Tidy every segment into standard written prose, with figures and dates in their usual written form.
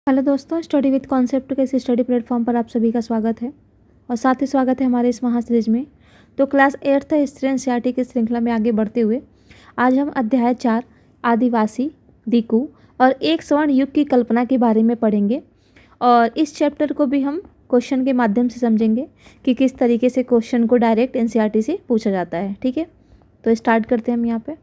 Hello दोस्तों, study with concept के इस स्टडी प्लेटफॉर्म पर आप सभी का स्वागत है और साथ ही स्वागत है हमारे इस महासीरीज में। तो क्लास 8th हिस्ट्री एनसीईआरटी की श्रृंखला में आगे बढ़ते हुए आज हम अध्याय 4 आदिवासी, दीकू और एक स्वर्ण युग की कल्पना के बारे में पढ़ेंगे और इस चैप्टर को भी हम क्वेश्चन के माध्यम से समझेंगे कि किस तरीके से क्वेश्चन को डायरेक्ट एनसीईआरटी से पूछा जाता है। ठीक है, तो स्टार्ट करते हैं हम यहाँ पे।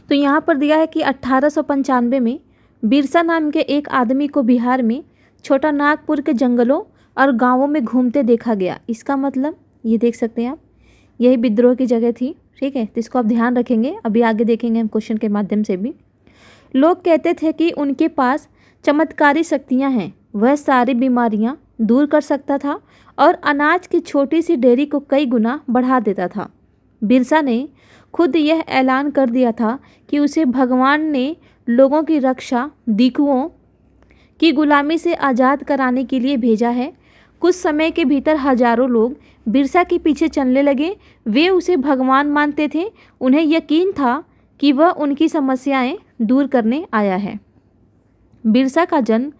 तो यहाँ पर दिया है कि 1895 में बिरसा नाम के एक आदमी को बिहार में छोटा नागपुर के जंगलों और गांवों में घूमते देखा गया। इसका मतलब ये देख सकते हैं आप, यही विद्रोह की जगह थी। ठीक है, तो इसको आप ध्यान रखेंगे, अभी आगे देखेंगे हम क्वेश्चन के माध्यम से भी। लोग कहते थे कि उनके पास चमत्कारी शक्तियाँ हैं, वह सारी बीमारियाँ दूर कर सकता था और अनाज की छोटी सी डेयरी को कई गुना बढ़ा देता था। बिरसा ने खुद यह ऐलान कर दिया था कि उसे भगवान ने लोगों की रक्षा दीकुओं की गुलामी से आज़ाद कराने के लिए भेजा है। कुछ समय के भीतर हजारों लोग बिरसा के पीछे चलने लगे। वे उसे भगवान मानते थे। उन्हें यकीन था कि वह उनकी समस्याएं दूर करने आया है। बिरसा का जन्म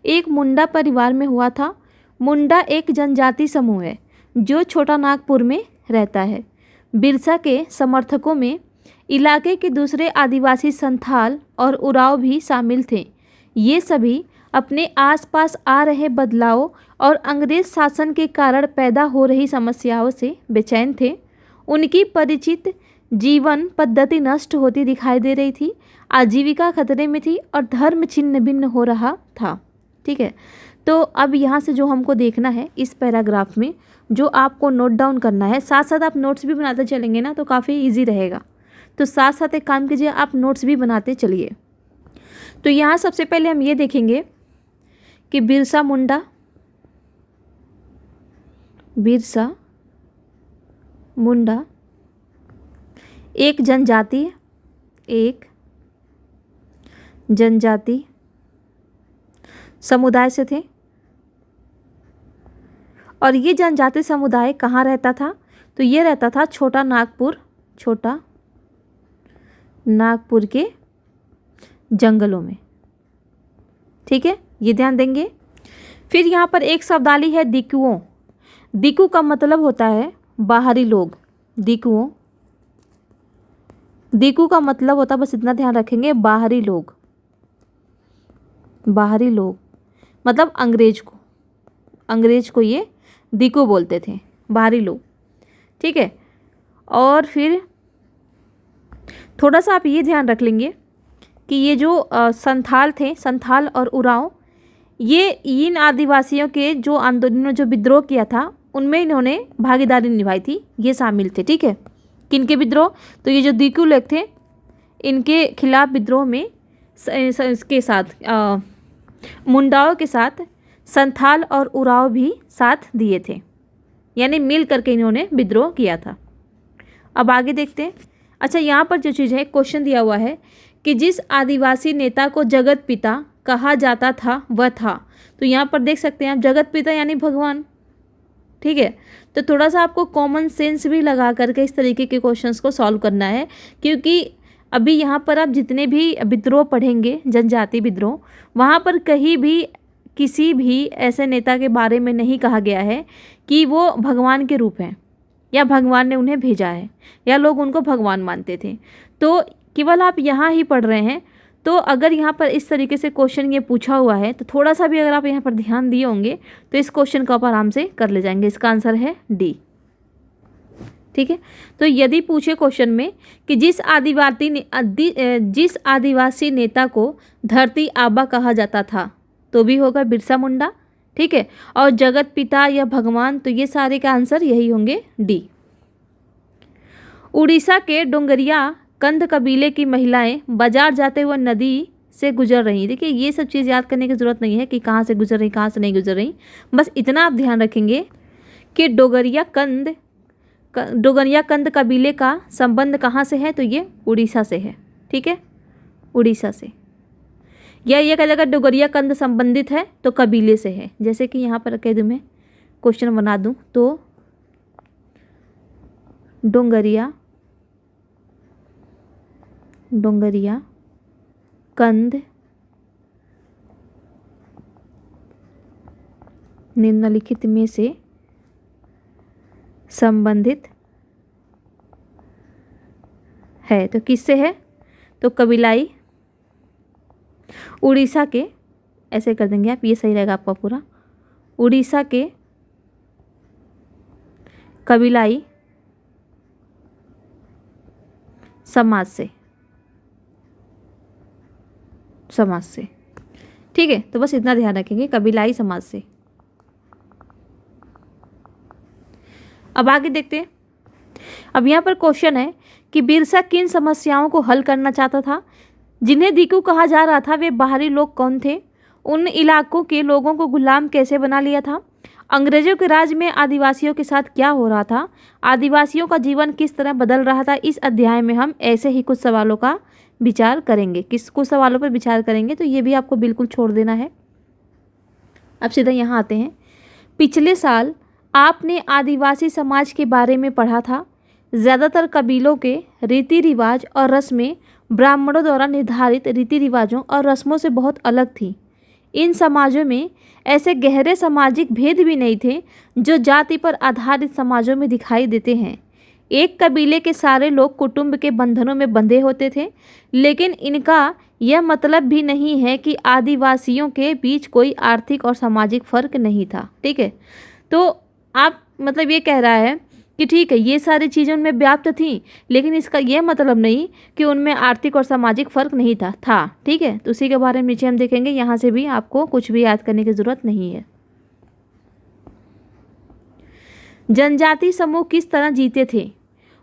एक मुंडा परिवार में हुआ था। मुंडा एक जनजाति समूह है जो छोटा नागपुर में रहता है। बिरसा के समर्थकों में इलाके के दूसरे आदिवासी संथाल और उराव भी शामिल थे। ये सभी अपने आसपास आ रहे बदलावों और अंग्रेज शासन के कारण पैदा हो रही समस्याओं से बेचैन थे। उनकी परिचित जीवन पद्धति नष्ट होती दिखाई दे रही थी, आजीविका खतरे में थी और धर्म छिन्न भिन्न हो रहा था। ठीक है, तो अब यहाँ से जो हमको देखना है इस पैराग्राफ में, जो आपको नोट डाउन करना है, साथ साथ आप नोट्स भी बनाते चलेंगे ना तो काफ़ी इजी रहेगा। तो साथ साथ एक काम कीजिए, आप नोट्स भी बनाते चलिए। तो यहाँ सबसे पहले हम ये देखेंगे कि बिरसा मुंडा एक जनजाति समुदाय से थे और ये जनजाति समुदाय कहाँ रहता था? तो ये रहता था छोटा नागपुर के जंगलों में। ठीक है, ये ध्यान देंगे। फिर यहाँ पर एक शब्दावली है दीकुओं। दीकू का मतलब होता है बाहरी लोग। दीकू का मतलब होता है, बस इतना ध्यान रखेंगे, बाहरी लोग मतलब अंग्रेज को ये दीकू बोलते थे, बाहरी लोग। ठीक है, और फिर थोड़ा सा आप ये ध्यान रख लेंगे कि ये जो संथाल और उराव, ये इन आदिवासियों के जो आंदोलन, जो विद्रोह किया था, उनमें इन्होंने भागीदारी निभाई थी, ये शामिल थे। ठीक है, किनके विद्रोह? तो ये जो दीकू लोग थे, इनके खिलाफ विद्रोह में इसके साथ मुंडाओं के साथ संथाल और उराव भी साथ दिए थे, यानी मिल करके इन्होंने विद्रोह किया था। अब आगे देखते हैं। अच्छा, यहाँ पर जो चीज़ है, क्वेश्चन दिया हुआ है कि जिस आदिवासी नेता को जगत पिता कहा जाता था वह था। तो यहाँ पर देख सकते हैं आप, जगत पिता यानी भगवान। ठीक है, तो थोड़ा सा आपको कॉमन सेंस भी लगा करके इस तरीके के क्वेश्चंस को सॉल्व करना है, क्योंकि अभी यहाँ पर आप जितने भी विद्रोह पढ़ेंगे, जनजाति विद्रोह, वहाँ पर कहीं भी किसी भी ऐसे नेता के बारे में नहीं कहा गया है कि वो भगवान के रूप हैं या भगवान ने उन्हें भेजा है या लोग उनको भगवान मानते थे। तो केवल आप यहाँ ही पढ़ रहे हैं। तो अगर यहाँ पर इस तरीके से क्वेश्चन ये पूछा हुआ है तो थोड़ा सा भी अगर आप यहाँ पर ध्यान दिए होंगे तो इस क्वेश्चन को आप आराम से कर ले जाएंगे। इसका आंसर है डी। ठीक है, तो यदि पूछे क्वेश्चन में कि जिस आदिवासी नेता को धरती आबा कहा जाता था, तो भी होगा बिरसा मुंडा। ठीक है, और जगत पिता या भगवान, तो ये सारे का आंसर यही होंगे, डी। उड़ीसा के डोंगरिया कंद कबीले की महिलाएं बाजार जाते हुए नदी से गुजर रही। देखिए, ये सब चीज़ याद करने की ज़रूरत नहीं है कि कहाँ से गुजर रही, कहाँ से नहीं गुजर रही। बस इतना आप ध्यान रखेंगे कि डोगरिया कंद कबीले का संबंध कहाँ से है? तो ये उड़ीसा से है। ठीक है, उड़ीसा से। या ये कह देगा डोगरिया कंद संबंधित है तो कबीले से है। जैसे कि यहाँ पर कह दूँ मैं क्वेश्चन बना दूँ तो डोंगरिया कंद निम्नलिखित में से संबंधित है। तो किससे है? तो कबीलाई उड़ीसा के, ऐसे कर देंगे आप, ये सही रहेगा आपका पूरा, उड़ीसा के कबीलाई समाज से। ठीक है, तो बस इतना ध्यान रखेंगे, कबीलाई समाज से। अब आगे देखते हैं। अब यहाँ पर क्वेश्चन है कि बिरसा किन समस्याओं को हल करना चाहता था? जिन्हें दीकू कहा जा रहा था वे बाहरी लोग कौन थे? उन इलाकों के लोगों को गुलाम कैसे बना लिया था? अंग्रेजों के राज में आदिवासियों के साथ क्या हो रहा था? आदिवासियों का जीवन किस तरह बदल रहा था? इस अध्याय में हम ऐसे ही कुछ सवालों का विचार करेंगे। कुछ सवालों पर विचार करेंगे, तो ये भी आपको बिल्कुल छोड़ देना है। अब सीधा यहाँ आते हैं। पिछले साल आपने आदिवासी समाज के बारे में पढ़ा था। ज़्यादातर कबीलों के रीति रिवाज और रस्में ब्राह्मणों द्वारा निर्धारित रीति रिवाजों और रस्मों से बहुत अलग थी। इन समाजों में ऐसे गहरे सामाजिक भेद भी नहीं थे जो जाति पर आधारित समाजों में दिखाई देते हैं। एक कबीले के सारे लोग कुटुंब के बंधनों में बंधे होते थे, लेकिन इनका यह मतलब भी नहीं है कि आदिवासियों के बीच कोई आर्थिक और सामाजिक फर्क नहीं था। ठीक है, तो आप मतलब ये कह रहा है कि ठीक है, ये सारी चीज़ें उनमें व्याप्त थी, लेकिन इसका ये मतलब नहीं कि उनमें आर्थिक और सामाजिक फर्क नहीं था। ठीक है, तो उसी के बारे में नीचे हम देखेंगे। यहाँ से भी आपको कुछ भी याद करने की ज़रूरत नहीं है। जनजाति समूह किस तरह जीते थे?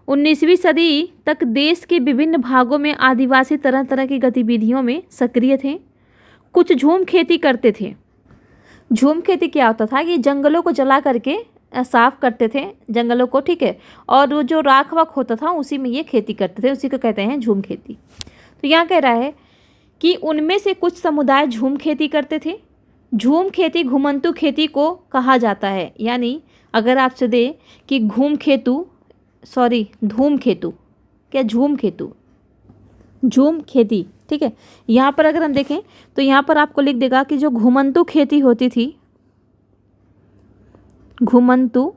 19वीं सदी तक देश के विभिन्न भागों में आदिवासी तरह तरह की गतिविधियों में सक्रिय थे। कुछ झूम खेती करते थे। झूम खेती क्या होता था? ये जंगलों को जला करके साफ करते थे जंगलों को। ठीक है, और वो जो राख वाख होता था उसी में ये खेती करते थे, उसी को कहते हैं झूम खेती। तो यहाँ कह रहा है कि उनमें से कुछ समुदाय झूम खेती करते थे। झूम खेती घुमंतू खेती को कहा जाता है। यानी अगर आपसे दे कि धूम खेतू, क्या झूम खेती, ठीक है, यहाँ पर अगर हम देखें तो यहाँ पर आपको लिख देगा कि जो घुमंतू खेती होती थी, घुमंतू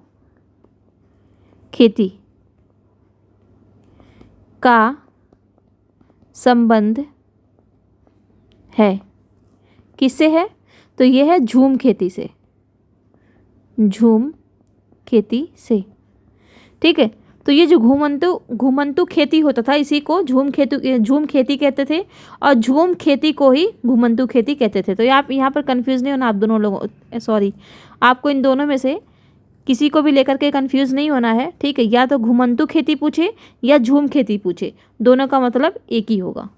खेती का संबंध है किससे है? तो यह है झूम खेती से। ठीक है, तो ये जो घुमंतू खेती होता था इसी को झूम खेती कहते थे, और झूम खेती को ही घुमंतू खेती कहते थे। तो आप यहाँ पर कंफ्यूज नहीं होना, आप दोनों लोगों आपको इन दोनों में से किसी को भी लेकर के कंफ्यूज नहीं होना है। ठीक है, या तो घुमंतू खेती पूछे या झूम खेती पूछे, दोनों का मतलब एक ही होगा।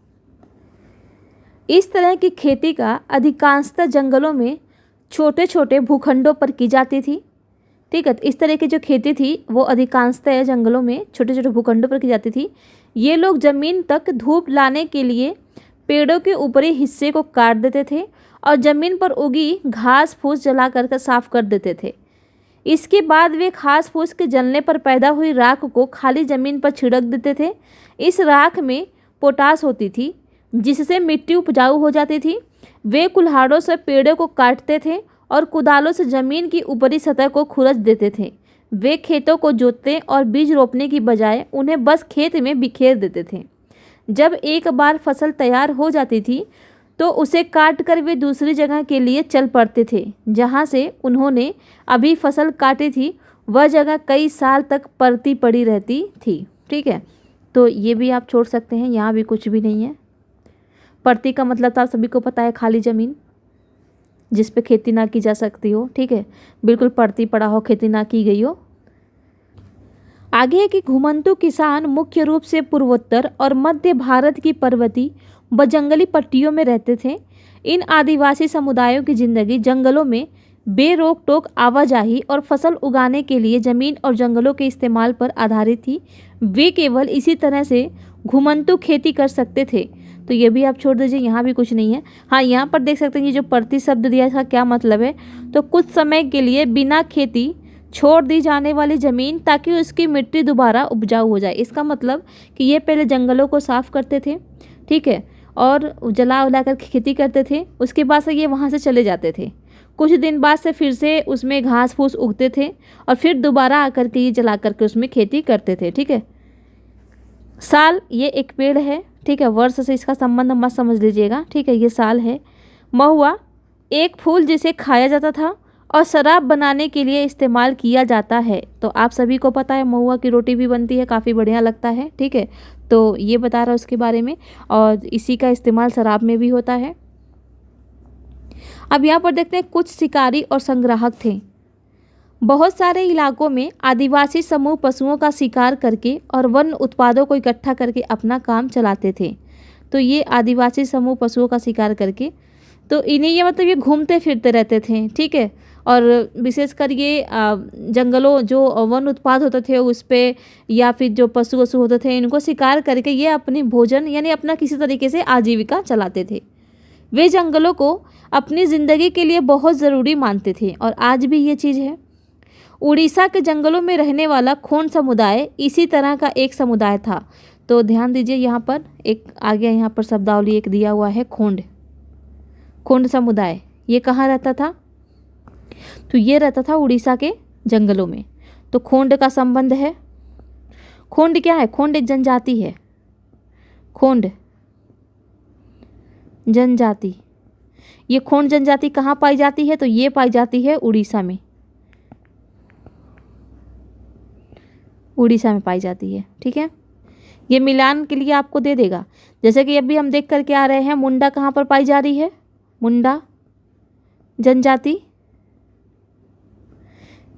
इस तरह की खेती का अधिकांशतः जंगलों में छोटे छोटे भूखंडों पर की जाती थी। ठीक है, तो इस तरह की जो खेती थी वो अधिकांशतः जंगलों में छोटे छोटे भूखंडों पर की जाती थी। ये लोग ज़मीन तक धूप लाने के लिए पेड़ों के ऊपरी हिस्से को काट देते थे और ज़मीन पर उगी घास फूस जला कर साफ कर देते थे। इसके बाद वे घास फूस के जलने पर पैदा हुई राख को खाली ज़मीन पर छिड़क देते थे। इस राख में पोटाश होती थी जिससे मिट्टी उपजाऊ हो जाती थी। वे कुल्हाड़ों से पेड़ों को काटते थे और कुदालों से ज़मीन की ऊपरी सतह को खुरच देते थे। वे खेतों को जोतते और बीज रोपने की बजाय उन्हें बस खेत में बिखेर देते थे। जब एक बार फसल तैयार हो जाती थी तो उसे काट कर वे दूसरी जगह के लिए चल पड़ते थे। जहाँ से उन्होंने अभी फसल काटी थी वह जगह कई साल तक परती पड़ी रहती थी। ठीक है, तो ये भी आप छोड़ सकते हैं, यहाँ भी कुछ भी नहीं है। परती का मतलब तो आप सभी को पता है, खाली ज़मीन जिस पे खेती ना की जा सकती हो। ठीक है, बिल्कुल परती पड़ा हो, खेती ना की गई हो। आगे है कि घुमंतू किसान मुख्य रूप से पूर्वोत्तर और मध्य भारत की पर्वतीय व जंगली पट्टियों में रहते थे। इन आदिवासी समुदायों की जिंदगी जंगलों में बेरोक टोक आवाजाही और फसल उगाने के लिए ज़मीन और जंगलों के इस्तेमाल पर आधारित थी। वे केवल इसी तरह से घुमंतू खेती कर सकते थे। तो ये भी आप छोड़ दीजिए, यहाँ भी कुछ नहीं है। हाँ, यहाँ पर देख सकते हैं ये जो प्रति शब्द दिया है इसका क्या मतलब है, तो कुछ समय के लिए बिना खेती छोड़ दी जाने वाली ज़मीन ताकि उसकी मिट्टी दोबारा उपजाऊ हो जाए। इसका मतलब कि ये पहले जंगलों को साफ़ करते थे, ठीक है, और जला उला कर खेती करते थे। उसके बाद से ये वहाँ से चले जाते थे, कुछ दिन बाद से फिर से उसमें घास फूस उगते थे और फिर दोबारा आकर के ये जला करके उसमें खेती करते थे, ठीक है। साल ये एक पेड़ है, ठीक है, वर्ष से इसका संबंध मत समझ लीजिएगा, ठीक है, ये साल है। महुआ एक फूल जिसे खाया जाता था और शराब बनाने के लिए इस्तेमाल किया जाता है। तो आप सभी को पता है महुआ की रोटी भी बनती है, काफ़ी बढ़िया लगता है, ठीक है। तो ये बता रहा है उसके बारे में, और इसी का इस्तेमाल शराब में भी होता है। अब यहाँ पर देखते हैं कुछ शिकारी और संग्राहक थे। बहुत सारे इलाकों में आदिवासी समूह पशुओं का शिकार करके और वन उत्पादों को इकट्ठा करके अपना काम चलाते थे। तो ये आदिवासी समूह पशुओं का शिकार करके, तो इन्हें ये मतलब ये घूमते फिरते रहते थे, ठीक है। और विशेषकर ये जंगलों जो वन उत्पाद होते थे उस पे, या फिर जो पशु वशु होते थे इनको शिकार करके ये अपनी भोजन यानी अपना किसी तरीके से आजीविका चलाते थे। वे जंगलों को अपनी ज़िंदगी के लिए बहुत ज़रूरी मानते थे और आज भी ये चीज़ है। उड़ीसा के जंगलों में रहने वाला खोंड समुदाय इसी तरह का एक समुदाय था। तो ध्यान दीजिए यहाँ पर एक आ गया, यहाँ पर शब्दावली एक दिया हुआ है खोंड। खोंड समुदाय ये कहाँ रहता था, तो ये रहता था उड़ीसा के जंगलों में। तो खोंड का संबंध है, खोंड क्या है, खोंड एक जनजाति है, खोंड जनजाति। ये खोंड जनजाति कहाँ पाई जाती है, तो ये पाई जाती है उड़ीसा में, उड़ीसा में पाई जाती है, ठीक है। ये मिलान के लिए आपको दे देगा, जैसे कि अभी हम देख करके आ रहे हैं मुंडा कहाँ पर पाई जा रही है, मुंडा जनजाति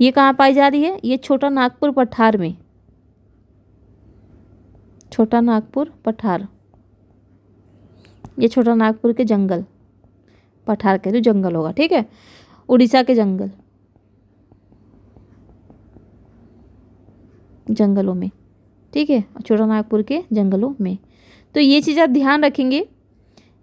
ये कहाँ पाई जा रही है, ये छोटा नागपुर पठार में, छोटा नागपुर पठार, ये छोटा नागपुर के जंगल, पठार के जो जंगल होगा, ठीक है, उड़ीसा के जंगल, जंगलों में, ठीक है, छोटा नागपुर के जंगलों में। तो ये चीज़ आप ध्यान रखेंगे।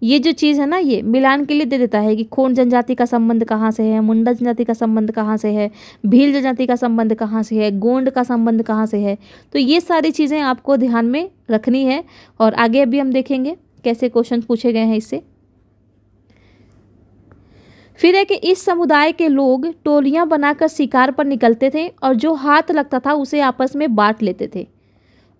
ये जो चीज़ है ना, ये मिलान के लिए दे देता है कि खोंड जनजाति का संबंध कहाँ से है, मुंडा जनजाति का संबंध कहाँ से है, भील जनजाति का संबंध कहाँ से है, गोंड का संबंध कहाँ से है। तो ये सारी चीज़ें आपको ध्यान में रखनी है और आगे अभी हम देखेंगे कैसे क्वेश्चन पूछे गए हैं इससे। फिर है कि इस समुदाय के लोग टोलियां बनाकर शिकार पर निकलते थे और जो हाथ लगता था उसे आपस में बांट लेते थे।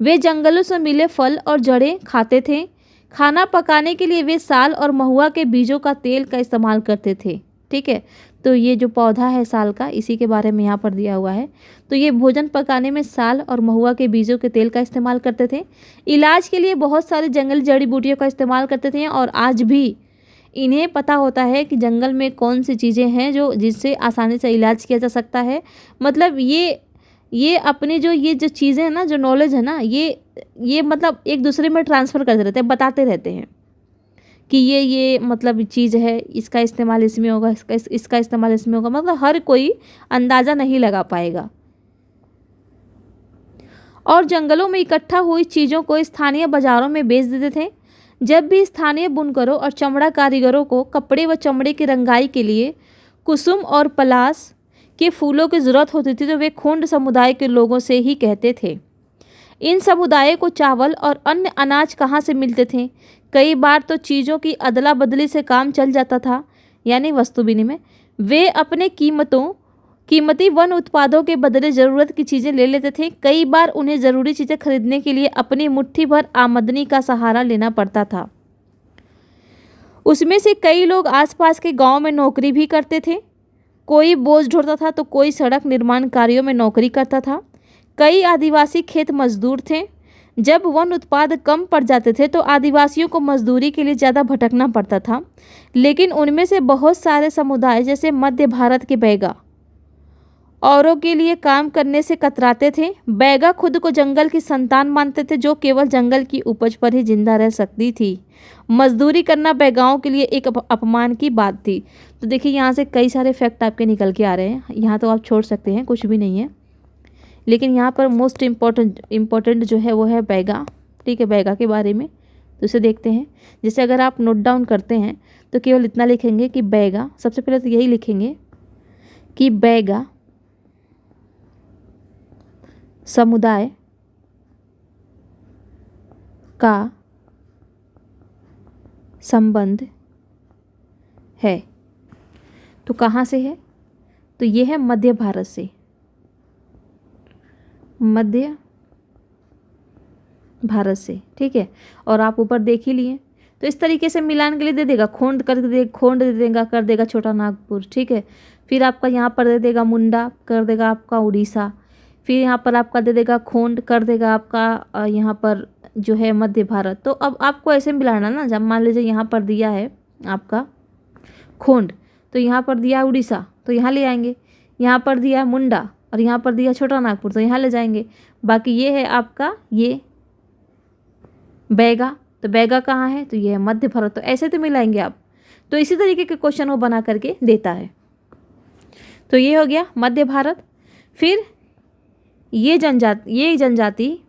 वे जंगलों से मिले फल और जड़ें खाते थे। खाना पकाने के लिए वे साल और महुआ के बीजों का तेल का इस्तेमाल करते थे, ठीक है। तो ये जो पौधा है साल का, इसी के बारे में यहाँ पर दिया हुआ है। तो ये भोजन पकाने में साल और महुआ के बीजों के तेल का इस्तेमाल करते थे। इलाज के लिए बहुत सारे जंगली जड़ी बूटियों का इस्तेमाल करते थे और आज भी इन्हें पता होता है कि जंगल में कौन सी चीज़ें हैं जो जिससे आसानी से इलाज किया जा सकता है। मतलब ये अपनी जो ये जो चीज़ें हैं ना, जो नॉलेज है ना, ये मतलब एक दूसरे में ट्रांसफ़र करते रहते हैं, बताते रहते हैं कि ये मतलब चीज़ है, इसका इस्तेमाल इसमें होगा, इसका इस्तेमाल इसमें होगा। मतलब हर कोई अंदाज़ा नहीं लगा पाएगा। और जंगलों में इकट्ठा हुई चीज़ों को स्थानीय बाज़ारों में बेच देते थे। जब भी स्थानीय बुनकरों और चमड़ा कारीगरों को कपड़े व चमड़े की रंगाई के लिए कुसुम और पलाश के फूलों की ज़रूरत होती थी तो वे खोंड समुदाय के लोगों से ही कहते थे। इन समुदायों को चावल और अन्य अनाज कहाँ से मिलते थे? कई बार तो चीज़ों की अदला बदली से काम चल जाता था, यानी वस्तु विनिमय। वे अपने कीमती वन उत्पादों के बदले ज़रूरत की चीज़ें ले लेते थे। कई बार उन्हें ज़रूरी चीज़ें खरीदने के लिए अपनी मुट्ठी भर आमदनी का सहारा लेना पड़ता था। उसमें से कई लोग आसपास के गांव में नौकरी भी करते थे। कोई बोझ ढोता था तो कोई सड़क निर्माण कार्यों में नौकरी करता था। कई आदिवासी खेत मजदूर थे। जब वन उत्पाद कम पड़ जाते थे तो आदिवासियों को मजदूरी के लिए ज़्यादा भटकना पड़ता था। लेकिन उनमें से बहुत सारे समुदाय जैसे मध्य भारत के बैगा औरों के लिए काम करने से कतराते थे। बैगा खुद को जंगल की संतान मानते थे जो केवल जंगल की उपज पर ही जिंदा रह सकती थी। मजदूरी करना बैगाओं के लिए एक अपमान की बात थी। तो देखिए यहाँ से कई सारे फैक्ट आपके निकल के आ रहे हैं। यहाँ तो आप छोड़ सकते हैं, कुछ भी नहीं है, लेकिन यहाँ पर मोस्ट इम्पॉर्टेंट जो है वो है बैगा, ठीक है, बैगा के बारे में। तो इसे देखते हैं। जैसे अगर आप नोट डाउन करते हैं तो केवल इतना लिखेंगे कि बैगा, सबसे पहले तो यही लिखेंगे कि बैगा समुदाय का संबंध है। तो कहाँ से है? तो ये है मध्य भारत से, मध्य भारत से, ठीक है। और आप ऊपर देख ही लिए, तो इस तरीके से मिलान के लिए दे देगा खोंड खोंड दे देगा, कर देगा छोटा नागपुर, ठीक है। फिर आपका यहाँ पर दे देगा मुंडा, कर देगा आपका उड़ीसा। फिर यहाँ पर आपका दे देगा खोंड, कर देगा आपका यहाँ पर जो है मध्य भारत। तो अब आपको ऐसे मिलाना ना, जब मान लीजिए यहाँ पर दिया है आपका खोंड, तो यहाँ पर दिया उड़ीसा, तो यहाँ ले आएंगे। यहाँ पर दिया मुंडा और यहाँ पर दिया छोटा नागपुर, तो यहाँ ले जाएंगे। बाकी ये है आपका ये बैगा, तो बैगा कहाँ है? तो ये है मध्य भारत। तो ऐसे तो मिलाएंगे आप। तो इसी तरीके के क्वेश्चन वो बना करके देता है। तो ये हो गया मध्य भारत। फिर ये जनजाति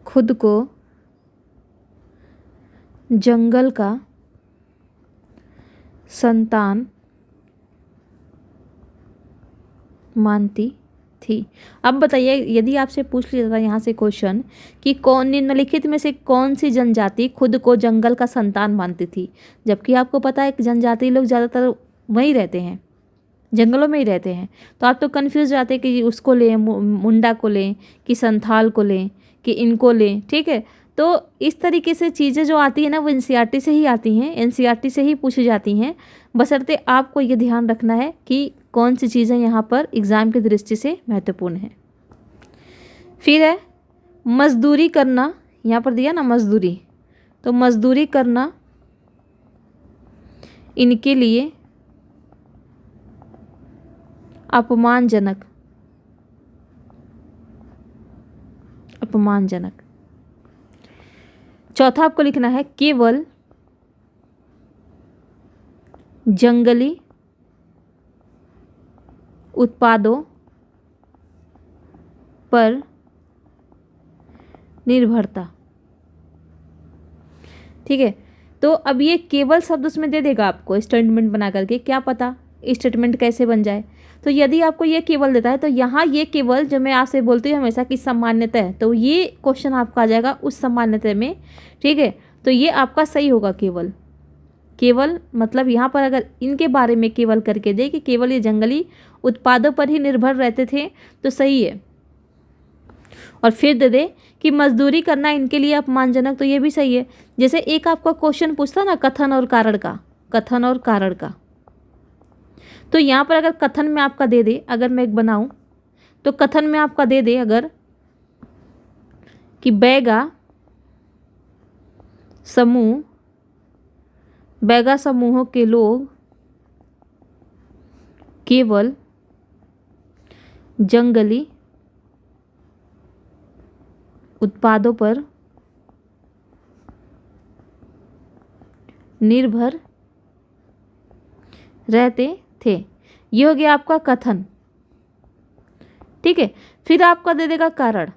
खुद को जंगल का संतान मानती थी। अब बताइए, यदि आपसे पूछ लिया जाता यहाँ से क्वेश्चन कि कौन निम्नलिखित में से कौन सी जनजाति खुद को जंगल का संतान मानती थी, जबकि आपको पता है कि जनजाति लोग ज़्यादातर वहीं रहते हैं, जंगलों में ही रहते हैं, तो आप तो कन्फ्यूज जाते हैं कि उसको लें, मुंडा को लें कि संथाल को लें कि इनको लें, ठीक है। तो इस तरीके से चीज़ें जो आती है ना, वो एनसीईआरटी से ही आती हैं, एनसीईआरटी से ही पूछी जाती हैं। बशर्ते आपको ये ध्यान रखना है कि कौन सी चीज़ें यहाँ पर एग्ज़ाम की दृष्टि से महत्वपूर्ण है। फिर है मजदूरी करना, यहाँ पर दिया ना मजदूरी, तो मजदूरी करना इनके लिए अपमानजनक, अपमानजनक। चौथा आपको लिखना है केवल जंगली उत्पादों पर निर्भरता, ठीक है। तो अब ये केवल शब्द उसमें दे देगा आपको स्टेटमेंट बना करके, क्या पता स्टेटमेंट कैसे बन जाए। तो यदि आपको ये केवल देता है तो यहाँ ये केवल जो मैं आपसे बोलती हूँ हमेशा कि सामान्यतः है, तो ये क्वेश्चन आपका आ जाएगा उस सामान्यतः में, ठीक है। तो ये आपका सही होगा। केवल, केवल मतलब यहाँ पर अगर इनके बारे में केवल करके दे कि केवल ये जंगली उत्पादों पर ही निर्भर रहते थे, तो सही है। और फिर दे दे कि मजदूरी करना इनके लिए अपमानजनक, तो ये भी सही है। जैसे एक आपका क्वेश्चन पूछता ना कथन और कारण का, कथन और कारण का, तो यहाँ पर अगर कथन में आपका दे दे, अगर मैं एक बनाऊं तो कथन में आपका दे दे अगर कि बैगा समूहों के लोग केवल जंगली उत्पादों पर निर्भर रहते थे। ये हो गया आपका कथन, ठीक है। फिर आपका दे देगा कारण,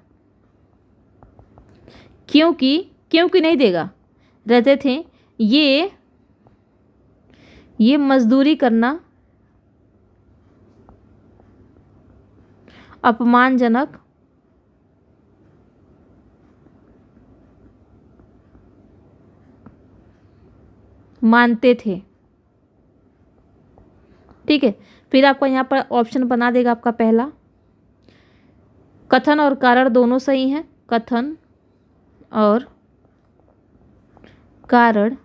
क्योंकि नहीं देगा, रहते थे ये मजदूरी करना अपमानजनक मानते थे, ठीक है। फिर आपका यहाँ पर ऑप्शन बना देगा आपका पहला, कथन और कारण दोनों सही हैं, कथन और कारण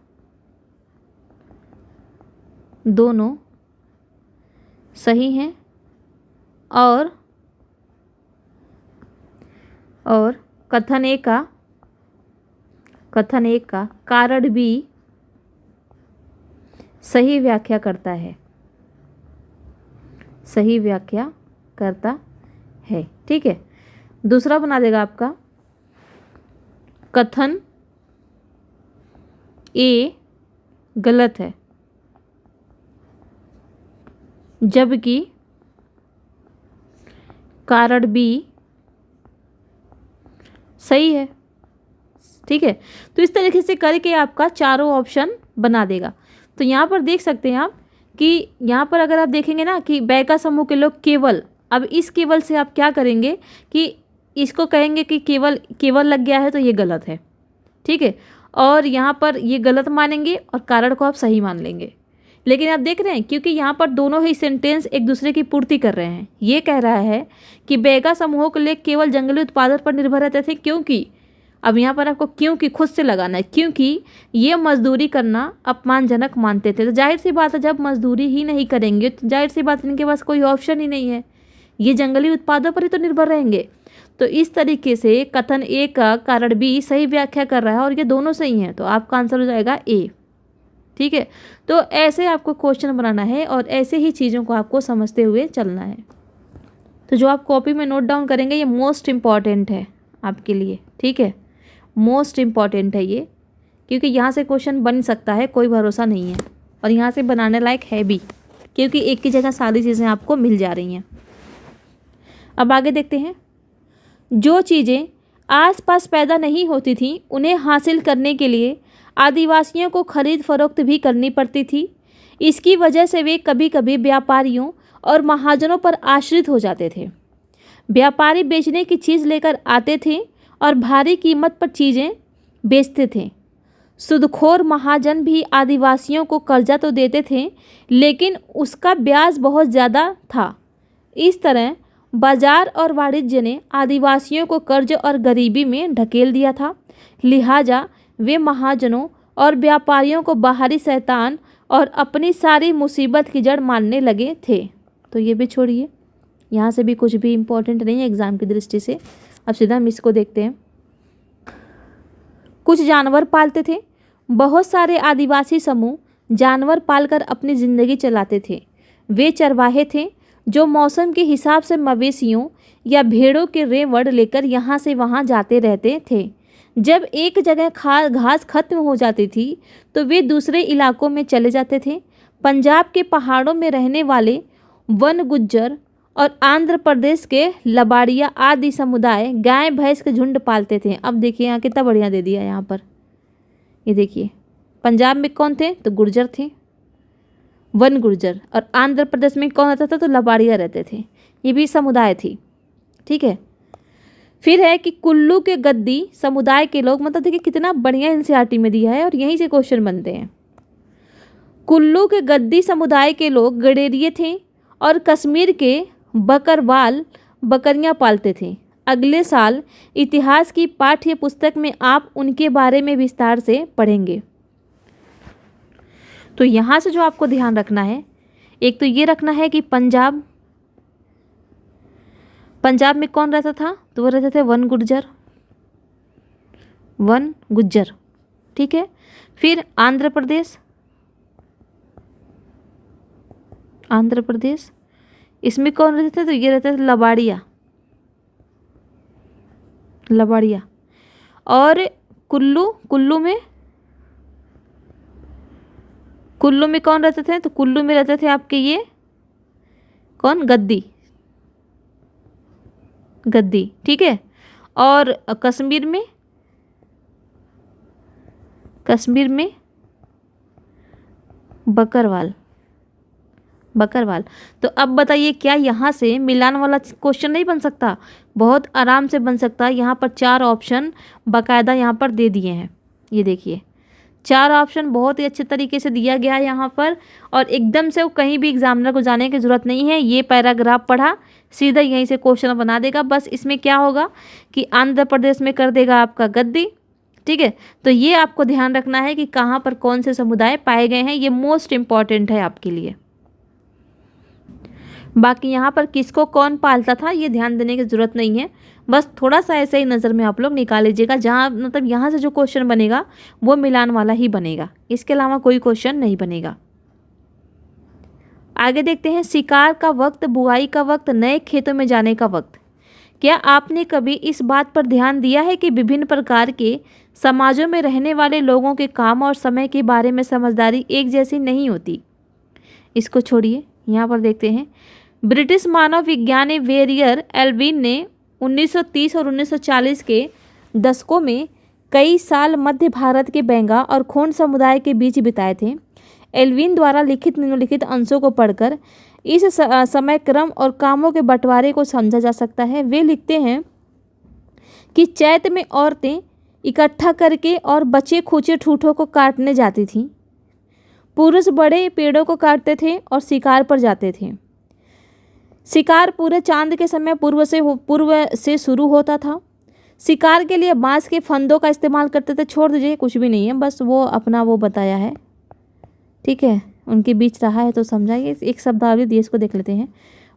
दोनों सही हैं, और कथन ए का कारण भी सही व्याख्या करता है, सही व्याख्या करता है, ठीक है। दूसरा बना देगा आपका कथन ए गलत है, जबकि कारण बी सही है। ठीक है, तो इस तरीके से करके आपका चारों ऑप्शन बना देगा। तो यहाँ पर देख सकते हैं आप कि यहाँ पर अगर आप देखेंगे ना कि बैका समूह के लोग केवल, अब इस केवल से आप क्या करेंगे कि इसको कहेंगे कि केवल केवल लग गया है तो ये गलत है। ठीक है, और यहाँ पर ये गलत मानेंगे और कारण को आप सही मान लेंगे। लेकिन आप देख रहे हैं क्योंकि यहाँ पर दोनों ही सेंटेंस एक दूसरे की पूर्ति कर रहे हैं। ये कह रहा है कि बैगा समूहों के लिए केवल जंगली उत्पादन पर निर्भर रहते थे, क्योंकि अब यहाँ पर आपको क्योंकि खुद से लगाना है, क्योंकि ये मजदूरी करना अपमानजनक मानते थे। तो जाहिर सी बात है जब मजदूरी ही नहीं करेंगे तो जाहिर सी बात इनके पास कोई ऑप्शन ही नहीं है, ये जंगली उत्पादों पर ही तो निर्भर रहेंगे। तो इस तरीके से कथन ए का कारण बी सही व्याख्या कर रहा है और ये दोनों सही हैं, तो आपका आंसर हो जाएगा ए। ठीक है, तो ऐसे आपको क्वेश्चन बनाना है और ऐसे ही चीज़ों को आपको समझते हुए चलना है। तो जो आप कॉपी में नोट डाउन करेंगे ये मोस्ट इम्पॉर्टेंट है आपके लिए। ठीक है, मोस्ट इम्पॉर्टेंट है ये, क्योंकि यहाँ से क्वेश्चन बन सकता है, कोई भरोसा नहीं है, और यहाँ से बनाने लायक है भी, क्योंकि एक की जगह सारी चीज़ें आपको मिल जा रही हैं। अब आगे देखते हैं। जो चीज़ें आसपास पैदा नहीं होती थीं उन्हें हासिल करने के लिए आदिवासियों को खरीद फरोख्त भी करनी पड़ती थी। इसकी वजह से वे कभी कभी व्यापारियों और महाजनों पर आश्रित हो जाते थे। व्यापारी बेचने की चीज़ लेकर आते थे और भारी कीमत पर चीज़ें बेचते थे। सूदखोर महाजन भी आदिवासियों को कर्जा तो देते थे, लेकिन उसका ब्याज बहुत ज़्यादा था। इस तरह बाजार और वाणिज्य ने आदिवासियों को कर्ज और गरीबी में ढकेल दिया था। लिहाजा वे महाजनों और व्यापारियों को बाहरी शैतान और अपनी सारी मुसीबत की जड़ मानने लगे थे। तो ये भी छोड़िए, यहाँ से भी कुछ भी इम्पोर्टेंट नहीं है एग्ज़ाम की दृष्टि से। अब सीधा हम इसको देखते हैं। कुछ जानवर पालते थे। बहुत सारे आदिवासी समूह जानवर पालकर अपनी ज़िंदगी चलाते थे। वे चरवाहे थे जो मौसम के हिसाब से मवेशियों या भेड़ों के रेवड़ लेकर यहाँ से वहाँ जाते रहते थे। जब एक जगह घास खत्म हो जाती थी तो वे दूसरे इलाकों में चले जाते थे। पंजाब के पहाड़ों में रहने वाले वन गुज्जर और आंध्र प्रदेश के लबाड़िया आदि समुदाय गाय भैंस के झुंड पालते थे। अब देखिए यहाँ कितना बढ़िया दे दिया यहाँ पर, ये देखिए पंजाब में कौन थे तो गुर्जर थे, वन गुर्जर, और आंध्र प्रदेश में कौन रहता था तो लबाड़िया रहते थे, ये भी समुदाय थी। ठीक है, फिर है कि कुल्लू के गद्दी समुदाय के लोग, मतलब देखिए कितना बढ़िया एनसीईआरटी में दिया है और यहीं से क्वेश्चन बनते हैं। कुल्लू के गद्दी समुदाय के लोग गडेरिये थे और कश्मीर के बकरवाल बकरियां पालते थे। अगले साल इतिहास की पाठ्य पुस्तक में आप उनके बारे में विस्तार से पढ़ेंगे। तो यहाँ से जो आपको ध्यान रखना है, एक तो ये रखना है कि पंजाब में कौन रहता था तो वो रहते थे वन गुज्जर। ठीक है, फिर आंध्र प्रदेश इसमें कौन रहते थे तो ये रहते थे लबाड़िया। और कुल्लू में कौन रहते थे तो कुल्लू में रहते थे आपके ये कौन, गद्दी। ठीक है, और कश्मीर में बकरवाल। तो अब बताइए क्या यहाँ से मिलान वाला क्वेश्चन नहीं बन सकता? बहुत आराम से बन सकता है। यहाँ पर 4 ऑप्शन बाकायदा यहाँ पर दे दिए हैं। ये देखिए 4 ऑप्शन बहुत ही अच्छे तरीके से दिया गया है यहाँ पर, और एकदम से वो कहीं भी एग्जामिनर को जाने की ज़रूरत नहीं है। ये पैराग्राफ पढ़ा सीधा यहीं से क्वेश्चन बना देगा। बस इसमें क्या होगा कि आंध्र प्रदेश में कर देगा आपका गद्दी। ठीक है, तो ये आपको ध्यान रखना है कि कहाँ पर कौन से समुदाय पाए गए हैं, ये मोस्ट इम्पॉर्टेंट है आपके लिए। बाकी यहाँ पर किसको कौन पालता था ये ध्यान देने की ज़रूरत नहीं है, बस थोड़ा सा ऐसे ही नज़र में आप लोग निकाल लीजिएगा। जहाँ मतलब यहाँ से जो क्वेश्चन बनेगा वो मिलान वाला ही बनेगा, इसके अलावा कोई क्वेश्चन नहीं बनेगा। आगे देखते हैं। शिकार का वक्त, बुआई का वक्त, नए खेतों में जाने का वक्त। क्या आपने कभी इस बात पर ध्यान दिया है कि विभिन्न प्रकार के समाजों में रहने वाले लोगों के काम और समय के बारे में समझदारी एक जैसी नहीं होती? इसको छोड़िए, यहाँ पर देखते हैं। ब्रिटिश मानव विज्ञानी वेरियर एल्विन ने 1930 और 1940 के दशकों में कई साल मध्य भारत के बेंगा और खोंड समुदाय के बीच बिताए थे। एल्विन द्वारा लिखित निम्नलिखित अंशों को पढ़कर इस समय क्रम और कामों के बंटवारे को समझा जा सकता है। वे लिखते हैं कि चैत में औरतें इकट्ठा करके और बचे खुचे ठूठों को काटने जाती थीं। पुरुष बड़े पेड़ों को काटते थे और शिकार पर जाते थे। शिकार पूरे चांद के समय पूर्व से शुरू होता था। शिकार के लिए बांस के फंदों का इस्तेमाल करते थे। छोड़ दीजिए, कुछ भी नहीं है, बस वो अपना वो बताया है, ठीक है, उनके बीच रहा है तो समझाइए। एक शब्दावली दिए, इसको देख लेते हैं।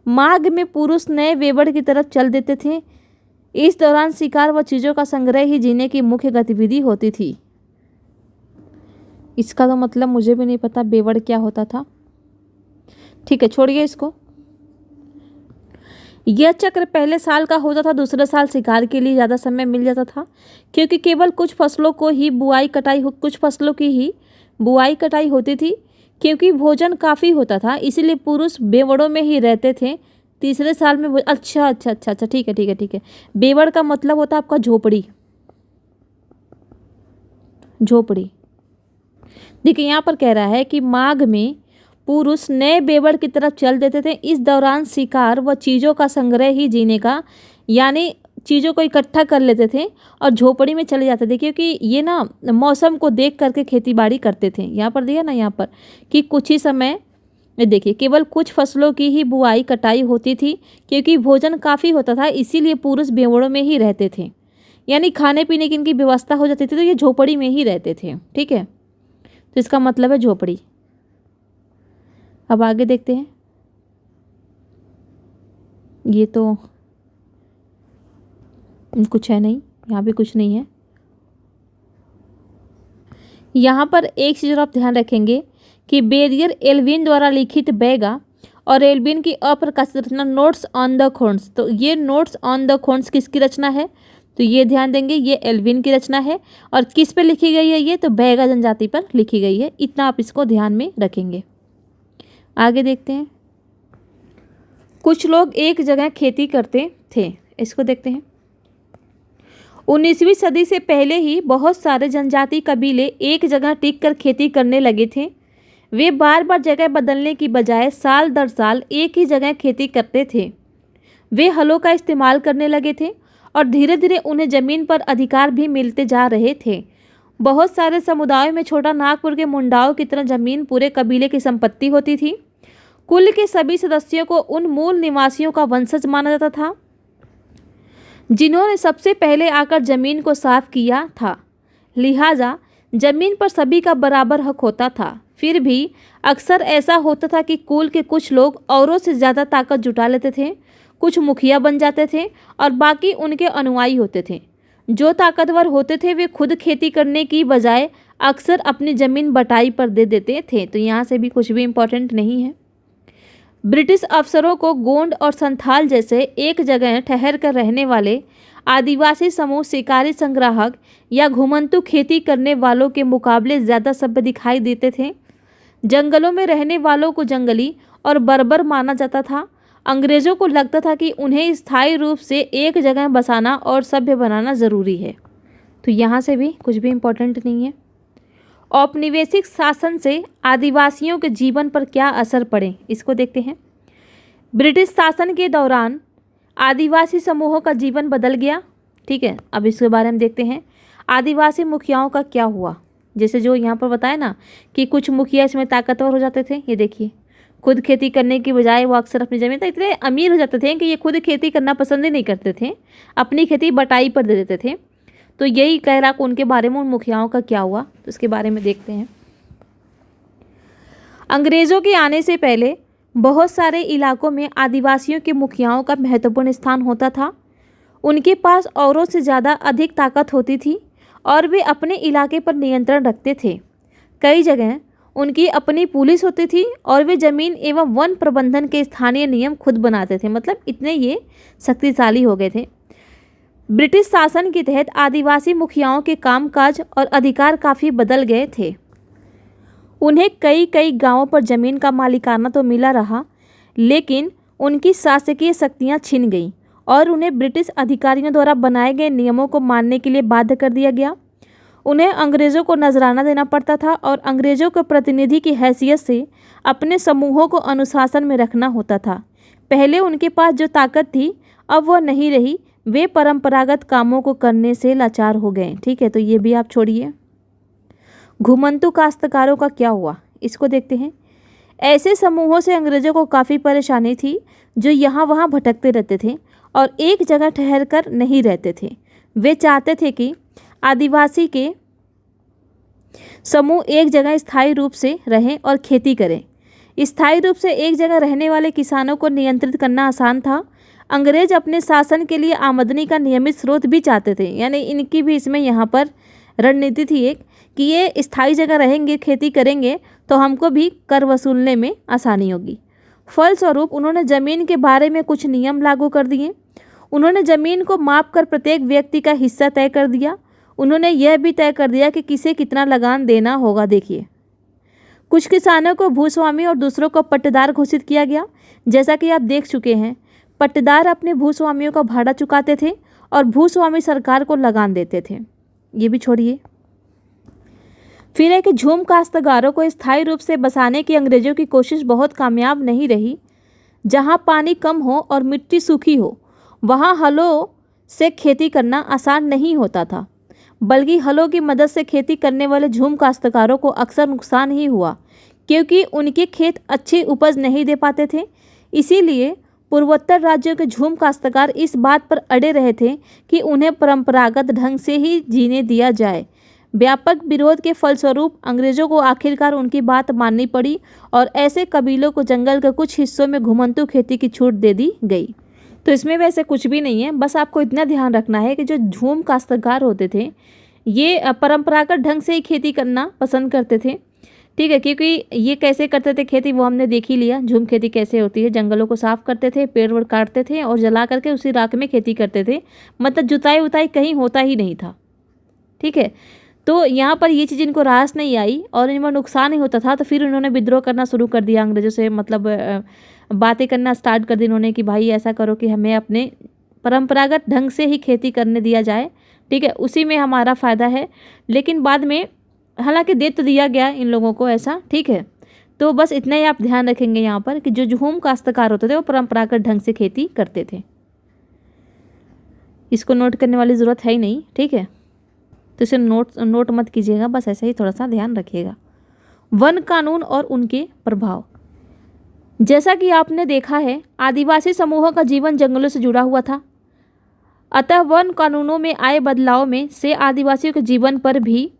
माघ में पुरुष नए वेवड़ की तरफ चल देते थे। इस दौरान शिकार व चीज़ों का संग्रह ही जीने की मुख्य गतिविधि होती थी। इसका तो मतलब मुझे भी नहीं पता बेवड़ क्या होता था, ठीक है, छोड़िए इसको। यह चक्र पहले साल का होता था, दूसरे साल शिकार के लिए ज़्यादा समय मिल जाता था, क्योंकि केवल कुछ फसलों की ही बुआई कटाई होती थी। क्योंकि भोजन काफ़ी होता था, इसीलिए पुरुष बेवड़ों में ही रहते थे। तीसरे साल में अच्छा, ठीक है। बेवड़ का मतलब होता है आपका झोपड़ी। देखिए यहाँ पर कह रहा है कि माघ में पुरुष नए बेवड़ की तरफ चल देते थे। इस दौरान शिकार व चीज़ों का संग्रह ही जीने का, यानी चीज़ों को इकट्ठा कर लेते थे और झोपड़ी में चले जाते थे, क्योंकि ये ना मौसम को देख करके खेती बाड़ी करते थे। यहाँ पर दिया ना, यहाँ पर कि कुछ ही समय, देखिए, केवल कुछ फसलों की ही बुआई कटाई होती थी, क्योंकि भोजन काफ़ी होता था, इसीलिए पुरुष बेवड़ों में ही रहते थे। यानी खाने पीने की इनकी व्यवस्था हो जाती थी, तो ये झोपड़ी में ही रहते थे, ठीक है। तो इसका मतलब है झोपड़ी। अब आगे देखते हैं। ये तो कुछ है नहीं, यहाँ भी कुछ नहीं है। यहाँ पर एक चीज़ और आप ध्यान रखेंगे कि बेरियर एल्विन द्वारा लिखित बेगा और एल्विन की अप्रकाशित रचना नोट्स ऑन द खोंड्स। तो ये नोट्स ऑन द खोंड्स किसकी रचना है? तो ये ध्यान देंगे, ये एल्विन की रचना है। और किस पे लिखी गई है? ये तो बेगा जनजाति पर लिखी गई है। इतना आप इसको ध्यान में रखेंगे। आगे देखते हैं। कुछ लोग एक जगह खेती करते थे, इसको देखते हैं। 19वीं सदी से पहले ही बहुत सारे जनजाति कबीले एक जगह टिक कर खेती करने लगे थे। वे बार बार जगह बदलने की बजाय साल दर साल एक ही जगह खेती करते थे। वे हलों का इस्तेमाल करने लगे थे और धीरे धीरे उन्हें ज़मीन पर अधिकार भी मिलते जा रहे थे। बहुत सारे समुदायों में छोटा नागपुर के मुंडाओं की तरह ज़मीन पूरे कबीले की संपत्ति होती थी। कुल के सभी सदस्यों को उन मूल निवासियों का वंशज माना जाता था जिन्होंने सबसे पहले आकर ज़मीन को साफ किया था। लिहाजा ज़मीन पर सभी का बराबर हक होता था। फिर भी अक्सर ऐसा होता था कि कुल के कुछ लोग औरों से ज़्यादा ताकत जुटा लेते थे, कुछ मुखिया बन जाते थे और बाकी उनके अनुयायी होते थे। जो ताकतवर होते थे वे खुद खेती करने की बजाय अक्सर अपनी ज़मीन बटाई पर दे देते थे। तो यहाँ से भी कुछ भी इम्पोर्टेंट नहीं है। ब्रिटिश अफसरों को गोंड और संथाल जैसे एक जगह ठहर कर रहने वाले आदिवासी समूह शिकारी संग्राहक या घुमंतू खेती करने वालों के मुकाबले ज़्यादा सभ्य दिखाई देते थे। जंगलों में रहने वालों को जंगली और बर्बर माना जाता था। अंग्रेज़ों को लगता था कि उन्हें स्थायी रूप से एक जगह बसाना और सभ्य बनाना ज़रूरी है। तो यहाँ से भी कुछ भी इम्पोर्टेंट नहीं है। औपनिवेशिक शासन से आदिवासियों के जीवन पर क्या असर पड़े, इसको देखते हैं। ब्रिटिश शासन के दौरान आदिवासी समूहों का जीवन बदल गया, ठीक है। अब इसके बारे में देखते हैं। आदिवासी मुखियाओं का क्या हुआ? जैसे जो यहाँ पर बताया ना कि कुछ मुखिया इसमें ताकतवर हो जाते थे। ये देखिए, खुद खेती करने की बजाय वो अक्सर अपनी ज़मीन, तो इतने अमीर हो जाते थे कि ये खुद खेती करना पसंद ही नहीं करते थे, अपनी खेती बटाई पर दे देते थे। तो यही कह रहा कि उनके बारे में, उन मुखियाओं का क्या हुआ, तो इसके बारे में देखते हैं। अंग्रेज़ों के आने से पहले बहुत सारे इलाकों में आदिवासियों के मुखियाओं का महत्वपूर्ण स्थान होता था। उनके पास औरों से ज़्यादा अधिक ताकत होती थी और वे अपने इलाके पर नियंत्रण रखते थे। कई जगह उनकी अपनी पुलिस होती थी और वे ज़मीन एवं वन प्रबंधन के स्थानीय नियम खुद बनाते थे। मतलब इतने ये शक्तिशाली हो गए थे। ब्रिटिश शासन के तहत आदिवासी मुखियाओं के कामकाज और अधिकार काफ़ी बदल गए थे। उन्हें कई गांवों पर ज़मीन का मालिकाना तो मिला रहा, लेकिन उनकी शासकीय शक्तियां छिन गईं और उन्हें ब्रिटिश अधिकारियों द्वारा बनाए गए नियमों को मानने के लिए बाध्य कर दिया गया। उन्हें अंग्रेज़ों को नजराना देना पड़ता था और अंग्रेज़ों के प्रतिनिधि की हैसियत से अपने समूहों को अनुशासन में रखना होता था। पहले उनके पास जो ताकत थी अब वह नहीं रही, वे परंपरागत कामों को करने से लाचार हो गए। ठीक है, तो ये भी आप छोड़िए। घुमंतु काश्तकारों का क्या हुआ, इसको देखते हैं। ऐसे समूहों से अंग्रेज़ों को काफ़ी परेशानी थी, जो यहाँ वहाँ भटकते रहते थे और एक जगह ठहर कर नहीं रहते थे। वे चाहते थे कि आदिवासी के समूह एक जगह स्थायी रूप से रहें और खेती करें। स्थायी रूप से एक जगह रहने वाले किसानों को नियंत्रित करना आसान था। अंग्रेज अपने शासन के लिए आमदनी का नियमित स्रोत भी चाहते थे, यानी इनकी भी इसमें यहाँ पर रणनीति थी एक, कि ये स्थायी जगह रहेंगे, खेती करेंगे तो हमको भी कर वसूलने में आसानी होगी। फलस्वरूप उन्होंने ज़मीन के बारे में कुछ नियम लागू कर दिए। उन्होंने ज़मीन को माप कर प्रत्येक व्यक्ति का हिस्सा तय कर दिया। उन्होंने यह भी तय कर दिया कि किसे कितना लगान देना होगा। देखिए, कुछ किसानों को भूस्वामी और दूसरों को पट्टेदार घोषित किया गया। जैसा कि आप देख चुके हैं, पट्टेदार अपने भूस्वामियों का भाड़ा चुकाते थे और भूस्वामी सरकार को लगान देते थे। ये भी छोड़िए। फिर है कि झूम काश्तकारों को स्थायी रूप से बसाने की अंग्रेजों की कोशिश बहुत कामयाब नहीं रही। जहाँ पानी कम हो और मिट्टी सूखी हो, वहाँ हलों से खेती करना आसान नहीं होता था, बल्कि हलों की मदद से खेती करने वाले झूम काश्तकारों को अक्सर नुकसान ही हुआ, क्योंकि उनके खेत अच्छी उपज नहीं दे पाते थे। इसीलिए पूर्वोत्तर राज्यों के झूम काश्तकार इस बात पर अड़े रहे थे कि उन्हें परंपरागत ढंग से ही जीने दिया जाए। व्यापक विरोध के फलस्वरूप अंग्रेजों को आखिरकार उनकी बात माननी पड़ी और ऐसे कबीलों को जंगल के कुछ हिस्सों में घुमंतू खेती की छूट दे दी गई। तो इसमें वैसे कुछ भी नहीं है, बस आपको इतना ध्यान रखना है कि जो झूम काश्तकार होते थे ये परंपरागत ढंग से ही खेती करना पसंद करते थे। ठीक है, क्योंकि ये कैसे करते थे खेती, वो हमने देख ही लिया। झूम खेती कैसे होती है, जंगलों को साफ करते थे, पेड़ वेड़ काटते थे और जला करके उसी राख में खेती करते थे। मतलब जुताई उताई कहीं होता ही नहीं था। ठीक है, तो यहाँ पर ये चीज़ इनको रास नहीं आई और इनमें नुकसान ही होता था, तो फिर उन्होंने विद्रोह करना शुरू कर दिया अंग्रेजों से। मतलब बातें करना स्टार्ट कर दी उन्होंने कि भाई ऐसा करो कि हमें अपने परंपरागत ढंग से ही खेती करने दिया जाए। ठीक है, उसी में हमारा फ़ायदा है। लेकिन बाद में हालांकि दे तो दिया गया इन लोगों को ऐसा। ठीक है, तो बस इतना ही आप ध्यान रखेंगे यहाँ पर कि जो झूम काश्तकार होते थे वो परंपरागत ढंग से खेती करते थे। इसको नोट करने वाली ज़रूरत है ही नहीं। ठीक है, तो इसे नोट मत कीजिएगा, बस ऐसे ही थोड़ा सा ध्यान रखिएगा। वन कानून और उनके प्रभाव। जैसा कि आपने देखा है, आदिवासी समूहों का जीवन जंगलों से जुड़ा हुआ था, अतः वन कानूनों में आए बदलाव में से आदिवासियों के जीवन पर भी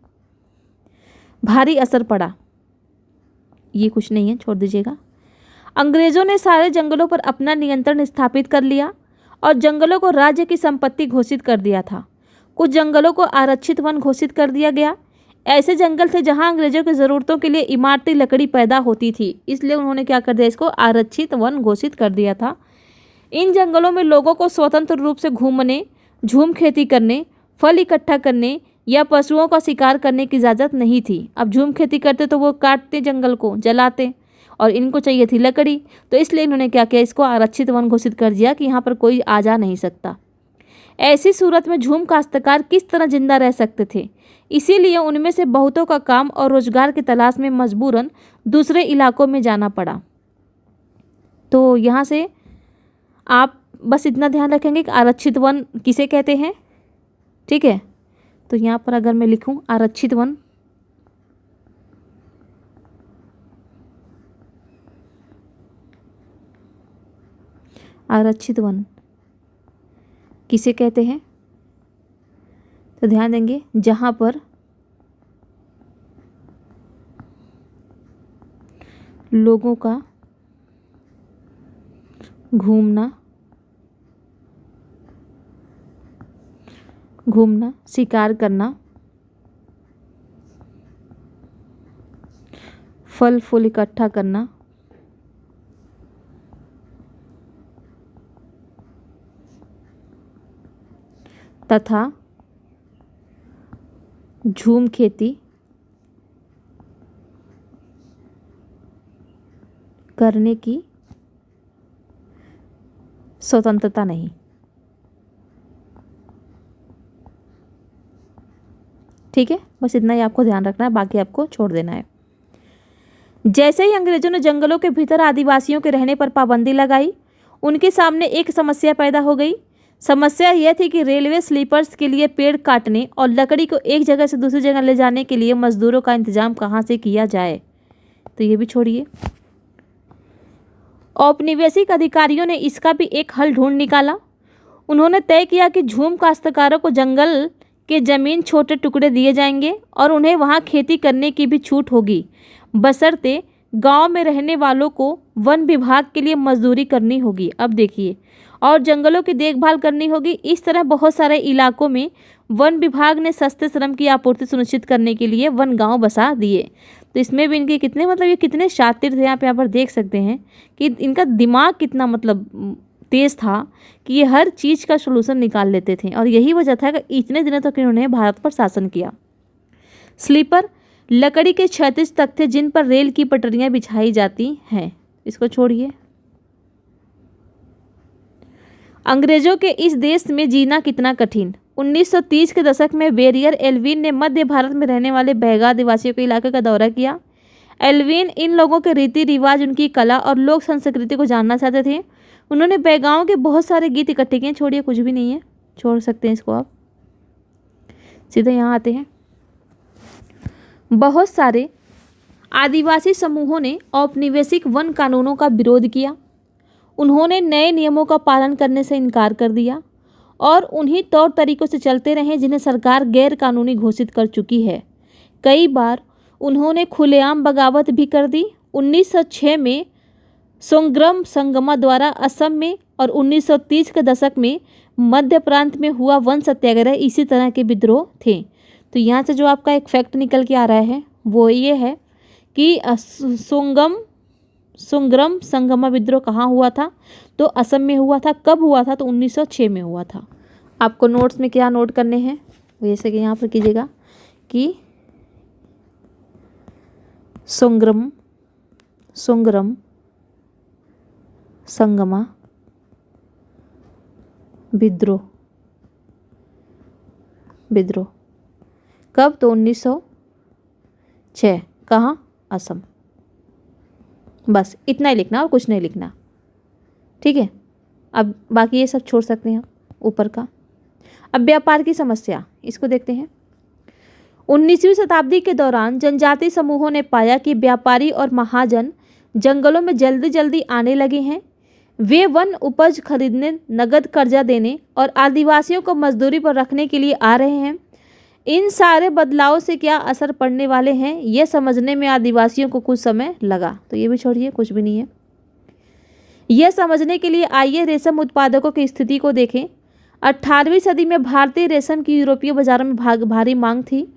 भारी असर पड़ा। ये कुछ नहीं है, छोड़ दीजिएगा। अंग्रेजों ने सारे जंगलों पर अपना नियंत्रण स्थापित कर लिया और जंगलों को राज्य की संपत्ति घोषित कर दिया था। कुछ जंगलों को आरक्षित वन घोषित कर दिया गया। ऐसे जंगल थे जहां अंग्रेजों की ज़रूरतों के लिए इमारती लकड़ी पैदा होती थी, इसलिए उन्होंने क्या कर दिया, इसको आरक्षित वन घोषित कर दिया था। इन जंगलों में लोगों को स्वतंत्र रूप से घूमने, झूम खेती करने, फल इकट्ठा करने या पशुओं का शिकार करने की इजाज़त नहीं थी। अब झूम खेती करते तो वो काटते, जंगल को जलाते, और इनको चाहिए थी लकड़ी, तो इसलिए इन्होंने क्या किया, इसको आरक्षित वन घोषित कर दिया कि यहाँ पर कोई आ जा नहीं सकता। ऐसी सूरत में झूम काश्तकार किस तरह जिंदा रह सकते थे, इसीलिए उनमें से बहुतों का काम और रोजगार की तलाश में मजबूरन दूसरे इलाकों में जाना पड़ा। तो यहाँ से आप बस इतना ध्यान रखेंगे कि आरक्षित वन किसे कहते हैं। ठीक है, तो यहाँ पर अगर मैं लिखूं आरक्षित वन, आरक्षित वन किसे कहते हैं, तो ध्यान देंगे जहाँ पर लोगों का घूमना, शिकार करना, फल फूल इकट्ठा करना, तथा झूम खेती करने की स्वतंत्रता नहीं। ठीक है, बस इतना ही आपको ध्यान रखना है, बाकी आपको छोड़ देना है। जैसे ही अंग्रेजों ने जंगलों के भीतर आदिवासियों के रहने पर पाबंदी लगाई, उनके सामने एक समस्या पैदा हो गई। समस्या यह थी कि रेलवे स्लीपर्स के लिए पेड़ काटने और लकड़ी को एक जगह से दूसरी जगह ले जाने के लिए मजदूरों का इंतजाम कहाँ से किया जाए। तो ये भी छोड़िए। औपनिवेशिक अधिकारियों ने इसका भी एक हल ढूंढ निकाला। उन्होंने तय किया कि झूम काश्तकारों को जंगल के ज़मीन छोटे टुकड़े दिए जाएंगे और उन्हें वहाँ खेती करने की भी छूट होगी, बशर्ते गांव में रहने वालों को वन विभाग के लिए मजदूरी करनी होगी। अब देखिए, और जंगलों की देखभाल करनी होगी। इस तरह बहुत सारे इलाकों में वन विभाग ने सस्ते श्रम की आपूर्ति सुनिश्चित करने के लिए वन गांव बसा दिए। तो इसमें भी इनके कितने ये कितने शातिर थे, यहाँ पर देख सकते हैं कि इनका दिमाग कितना तेज़ था कि ये हर चीज़ का सलूशन निकाल लेते थे। और यही वजह था कि इतने दिनों तक इन्होंने भारत पर शासन किया। स्लीपर लकड़ी के क्षैतिज तख्ते जिन पर रेल की पटरियां बिछाई जाती हैं। इसको छोड़िए। अंग्रेजों के इस देश में जीना कितना कठिन। 1930 के दशक में बेरियर एल्विन ने मध्य भारत में रहने वाले बैगा आदिवासियों के इलाके का दौरा किया। एल्विन इन लोगों के रीति रिवाज, उनकी कला और लोक संस्कृति को जानना चाहते थे। उन्होंने बैगाओं के बहुत सारे गीत इकट्ठे किए। छोड़िए, कुछ भी नहीं है, छोड़ सकते हैं इसको। आप सीधे यहाँ आते हैं। बहुत सारे आदिवासी समूहों ने औपनिवेशिक वन कानूनों का विरोध किया। उन्होंने नए नियमों का पालन करने से इनकार कर दिया और उन्हीं तौर तरीकों से चलते रहे जिन्हें सरकार गैर कानूनी घोषित कर चुकी है। कई बार उन्होंने खुलेआम बगावत भी कर दी। 1906 में सोंग्रम संगमा द्वारा असम में और 1930 के दशक में मध्य प्रांत में हुआ वन सत्याग्रह इसी तरह के विद्रोह थे। तो यहाँ से जो आपका एक फैक्ट निकल के आ रहा है वो ये है कि सोंग्रम संगमा विद्रोह कहाँ हुआ था, तो असम में हुआ था। कब हुआ था, तो 1906 में हुआ था। आपको नोट्स में क्या नोट करने हैं, जैसे कि यहाँ पर कीजिएगा कि सोंग्रम संगमा विद्रोह कब, तो 1906। कहाँ, असम। बस इतना ही लिखना और कुछ नहीं लिखना, ठीक है। अब बाकी ये सब छोड़ सकते हैं हम ऊपर का। अब व्यापार की समस्या, इसको देखते हैं। 19वीं शताब्दी के दौरान जनजातीय समूहों ने पाया कि व्यापारी और महाजन जंगलों में जल्दी जल्दी आने लगे हैं। वे वन उपज खरीदने, नगद कर्जा देने और आदिवासियों को मजदूरी पर रखने के लिए आ रहे हैं। इन सारे बदलावों से क्या असर पड़ने वाले हैं, यह समझने में आदिवासियों को कुछ समय लगा। तो ये भी छोड़िए, कुछ भी नहीं है। यह समझने के लिए आइए रेशम उत्पादकों की स्थिति को देखें। 18वीं सदी में भारतीय रेशम की यूरोपीय बाजारों में भारी मांग थी।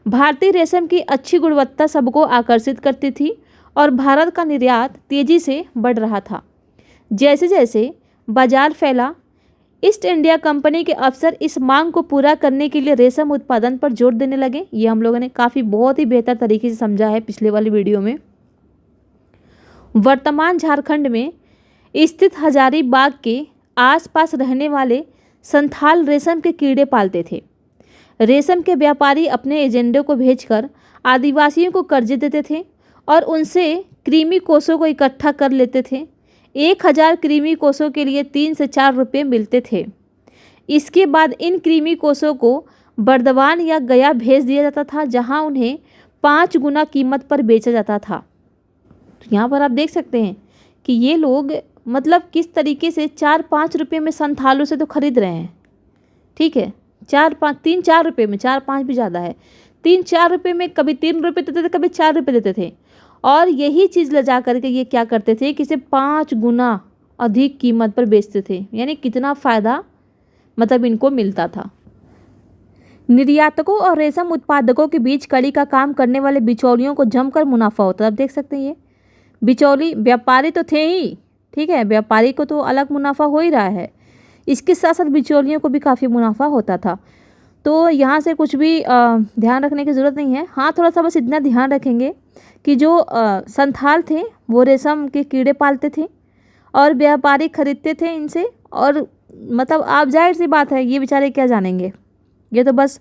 भारतीय रेशम की अच्छी गुणवत्ता सबको आकर्षित करती थी और भारत का निर्यात तेजी से बढ़ रहा था। जैसे जैसे बाजार फैला, ईस्ट इंडिया कंपनी के अफसर इस मांग को पूरा करने के लिए रेशम उत्पादन पर जोर देने लगे। ये हम लोगों ने बहुत ही बेहतर तरीके से समझा है पिछले वाली वीडियो में। वर्तमान झारखंड में स्थित हजारीबाग के आसपास रहने वाले संथाल रेशम के कीड़े पालते थे। रेशम के व्यापारी अपने एजेंडे को भेजकर आदिवासियों को कर्जे देते थे और उनसे कृमि कोषों को इकट्ठा कर लेते थे। 1000 कृमि कोषों के लिए 3 से 4 रुपये मिलते थे। इसके बाद इन कृमि कोषों को बर्दवान या गया भेज दिया जाता था, जहां उन्हें 5 गुना कीमत पर बेचा जाता था। तो यहाँ पर आप देख सकते हैं कि ये लोग किस तरीके से 4-5 रुपये में संथालों से तो खरीद रहे हैं, ठीक है। 3-4 रुपये में, 4-5 भी ज़्यादा है, 3-4 रुपये में, कभी 3 रुपये देते थे, कभी 4 रुपये देते थे। और यही चीज़ ले जा करके ये क्या करते थे कि इसे 5 गुना अधिक कीमत पर बेचते थे। यानी कितना फ़ायदा इनको मिलता था। निर्यातकों और रेशम उत्पादकों के बीच कड़ी का काम करने वाले बिचौलियों को जमकर मुनाफा होता है। अब देख सकते हैं ये बिचौली, व्यापारी तो थे ही, ठीक है, व्यापारी को तो अलग मुनाफा हो ही रहा है, इसके साथ साथ बिचौलियों को भी काफ़ी मुनाफा होता था। तो यहाँ से कुछ भी ध्यान रखने की ज़रूरत नहीं है। हाँ, थोड़ा सा बस इतना ध्यान रखेंगे कि जो संथाल थे वो रेशम के कीड़े पालते थे और व्यापारी खरीदते थे इनसे। और आप जाहिर सी बात है, ये बेचारे क्या जानेंगे, ये तो बस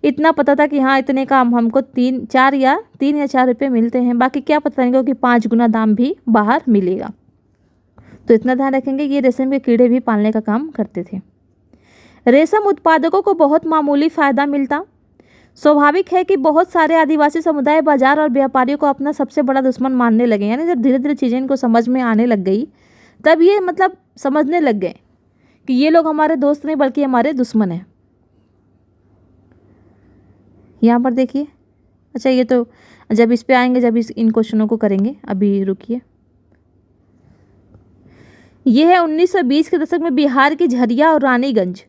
इतना पता था कि हाँ इतने का हमको 3 या 4 रुपये मिलते हैं, बाकी क्या पता नहीं कि 5 गुना दाम भी बाहर मिलेगा। तो इतना ध्यान रखेंगे। ये रेशम के कीड़े भी पालने का काम करते थे। रेशम उत्पादकों को बहुत मामूली फ़ायदा मिलता। स्वाभाविक है कि बहुत सारे आदिवासी समुदाय बाजार और व्यापारियों को अपना सबसे बड़ा दुश्मन मानने लगे। यानी जब धीरे धीरे चीज़ें इनको समझ में आने लग गई, तब ये मतलब समझने लग गए कि ये लोग हमारे दोस्त नहीं बल्कि हमारे दुश्मन हैं। यहाँ पर देखिए, अच्छा ये तो जब इस पे आएंगे, जब इन क्वेश्चनों को करेंगे, अभी रुकिए। ये है 1920 के दशक में बिहार की झरिया और रानीगंज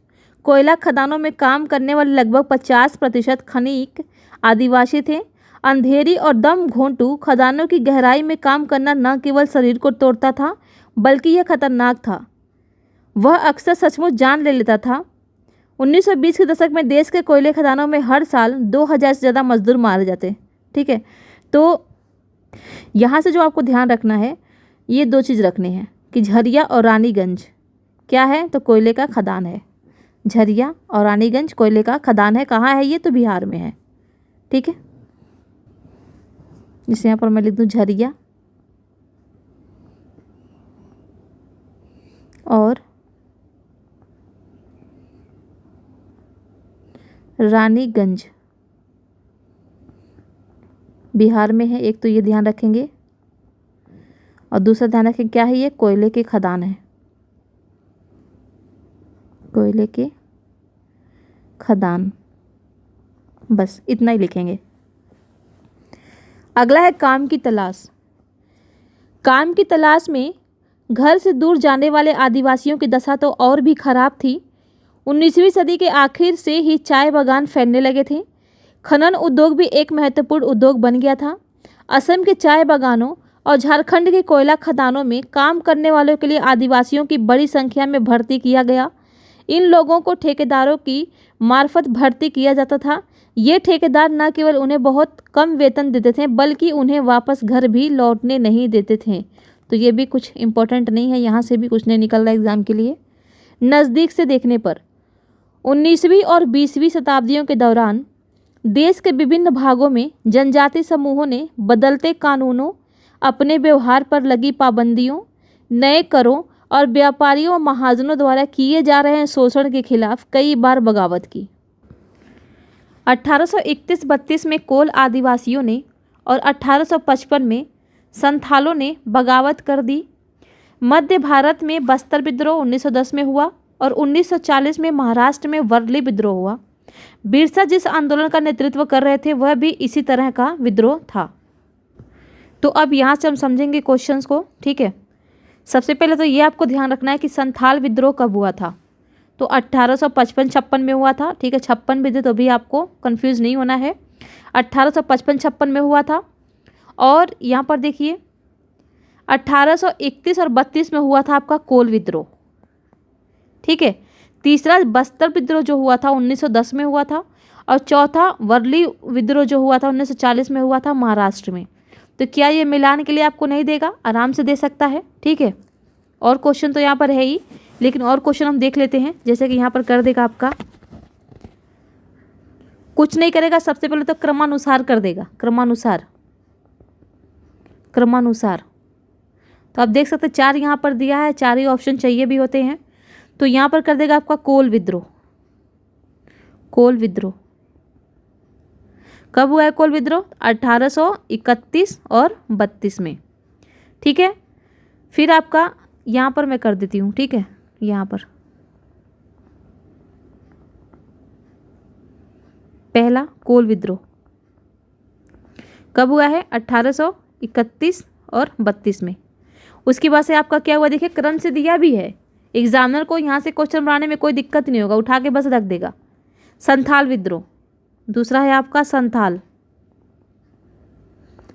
कोयला खदानों में काम करने वाले लगभग 50% खनिक आदिवासी थे। अंधेरी और दम घोंटू खदानों की गहराई में काम करना न केवल शरीर को तोड़ता था बल्कि यह खतरनाक था। वह अक्सर सचमुच जान ले लेता था। 1920 के दशक में देश के कोयले खदानों में हर साल 2000 से ज़्यादा मजदूर मारे जाते। ठीक है, तो यहाँ से जो आपको ध्यान रखना है, ये 2 चीज़ रखने हैं कि झरिया और रानीगंज क्या है, तो कोयले का खदान है। झरिया और रानीगंज कोयले का खदान है। कहाँ है ये, तो बिहार में है। ठीक है, इसे यहाँ पर मैं लिख दूँ झरिया और रानीगंज बिहार में है। एक तो ये ध्यान रखेंगे और दूसरा ध्यान रखें क्या है, ये कोयले के खदान है। कोयले के खदान, बस इतना ही लिखेंगे। अगला है काम की तलाश। काम की तलाश में घर से दूर जाने वाले आदिवासियों की दशा तो और भी खराब थी। 19वीं सदी के आखिर से ही चाय बागान फैलने लगे थे। खनन उद्योग भी एक महत्वपूर्ण उद्योग बन गया था। असम के चाय बागानों और झारखंड के कोयला खदानों में काम करने वालों के लिए आदिवासियों की बड़ी संख्या में भर्ती किया गया। इन लोगों को ठेकेदारों की मार्फत भर्ती किया जाता था। ये ठेकेदार न केवल उन्हें बहुत कम वेतन देते थे बल्कि उन्हें वापस घर भी लौटने नहीं देते थे। तो ये भी कुछ इम्पोर्टेंट नहीं है, यहाँ से भी कुछ नहीं निकल रहा एग्ज़ाम के लिए। नज़दीक से देखने पर 19वीं और 20वीं शताब्दियों के दौरान देश के विभिन्न भागों में जनजाति समूहों ने बदलते कानूनों, अपने व्यवहार पर लगी पाबंदियों, नए करों और व्यापारियों और महाजनों द्वारा किए जा रहे शोषण के खिलाफ कई बार बगावत की। 1831-32 में कोल आदिवासियों ने और 1855 में संथालों ने बगावत कर दी। मध्य भारत में बस्तर विद्रोह 1910 में हुआ और 1940 में महाराष्ट्र में वर्ली विद्रोह हुआ। बिरसा जिस आंदोलन का नेतृत्व कर रहे थे वह भी इसी तरह का विद्रोह था। तो अब यहाँ से हम समझेंगे क्वेश्चंस को। ठीक है, सबसे पहले तो ये आपको ध्यान रखना है कि संथाल विद्रोह कब हुआ था, तो 1855-56 में हुआ था। ठीक है, 56 भी थे तो भी आपको कंफ्यूज नहीं होना है। 1855-56 में हुआ था। और यहाँ पर देखिए 1831 और 32 में हुआ था आपका कोल विद्रोह। ठीक है, तीसरा बस्तर विद्रोह जो हुआ था 1910 में हुआ था और चौथा वर्ली विद्रोह जो हुआ था 1940 में हुआ था महाराष्ट्र में। तो क्या ये मिलान के लिए आपको नहीं देगा, आराम से दे सकता है। ठीक है, और क्वेश्चन तो यहाँ पर है ही, लेकिन और क्वेश्चन हम देख लेते हैं। जैसे कि यहाँ पर कर देगा आपका, कुछ नहीं करेगा, सबसे पहले तो क्रमानुसार कर देगा, क्रमानुसार। तो आप देख सकते हैं 4 यहाँ पर दिया है, 4 ही ऑप्शन चाहिए भी होते हैं। तो यहाँ पर कर देगा आपका कोल विद्रोह। कोल विद्रोह कब हुआ है? कोल विद्रोह 1831 और 32 में। ठीक है, फिर आपका यहाँ पर मैं कर देती हूँ। ठीक है, यहाँ पर पहला कोल विद्रोह कब हुआ है? 1831 और 32 में। उसके बाद से आपका क्या हुआ, देखिए क्रम से दिया भी है। एग्जामिनर को यहाँ से क्वेश्चन बनाने में कोई दिक्कत नहीं होगा, उठा के बस रख देगा। संथाल विद्रोह दूसरा है आपका संथाल,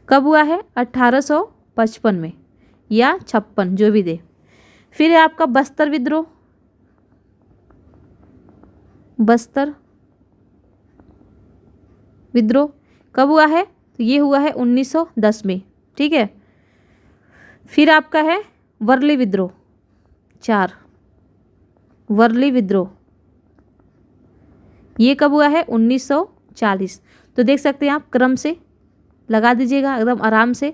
कब हुआ है? 1855 में या 56, जो भी दे। फिर है आपका बस्तर विद्रोह, बस्तर विद्रोह कब हुआ है? तो ये हुआ है 1910 में। ठीक है, फिर आपका है वर्ली विद्रोह 4, वर्ली विद्रोह ये कब हुआ है? 1940। तो देख सकते हैं आप, क्रम से लगा दीजिएगा एकदम आराम से।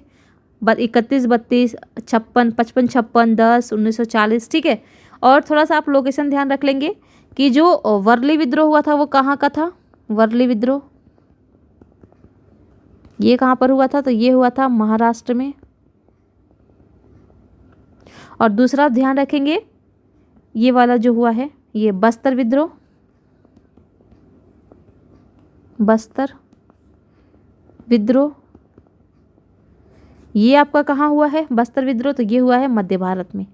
31, 32, 56, 55, 56, 10, 1940, ठीक है। और थोड़ा सा आप लोकेशन ध्यान रख लेंगे कि जो वर्ली विद्रोह हुआ था वो कहाँ का था। वर्ली विद्रोह ये कहाँ पर हुआ था, तो ये हुआ था महाराष्ट्र में। और दूसरा ध्यान रखेंगे, ये वाला जो हुआ है ये बस्तर विद्रोह। बस्तर विद्रोह ये आपका कहाँ हुआ है बस्तर विद्रोह, तो ये हुआ है मध्य भारत में।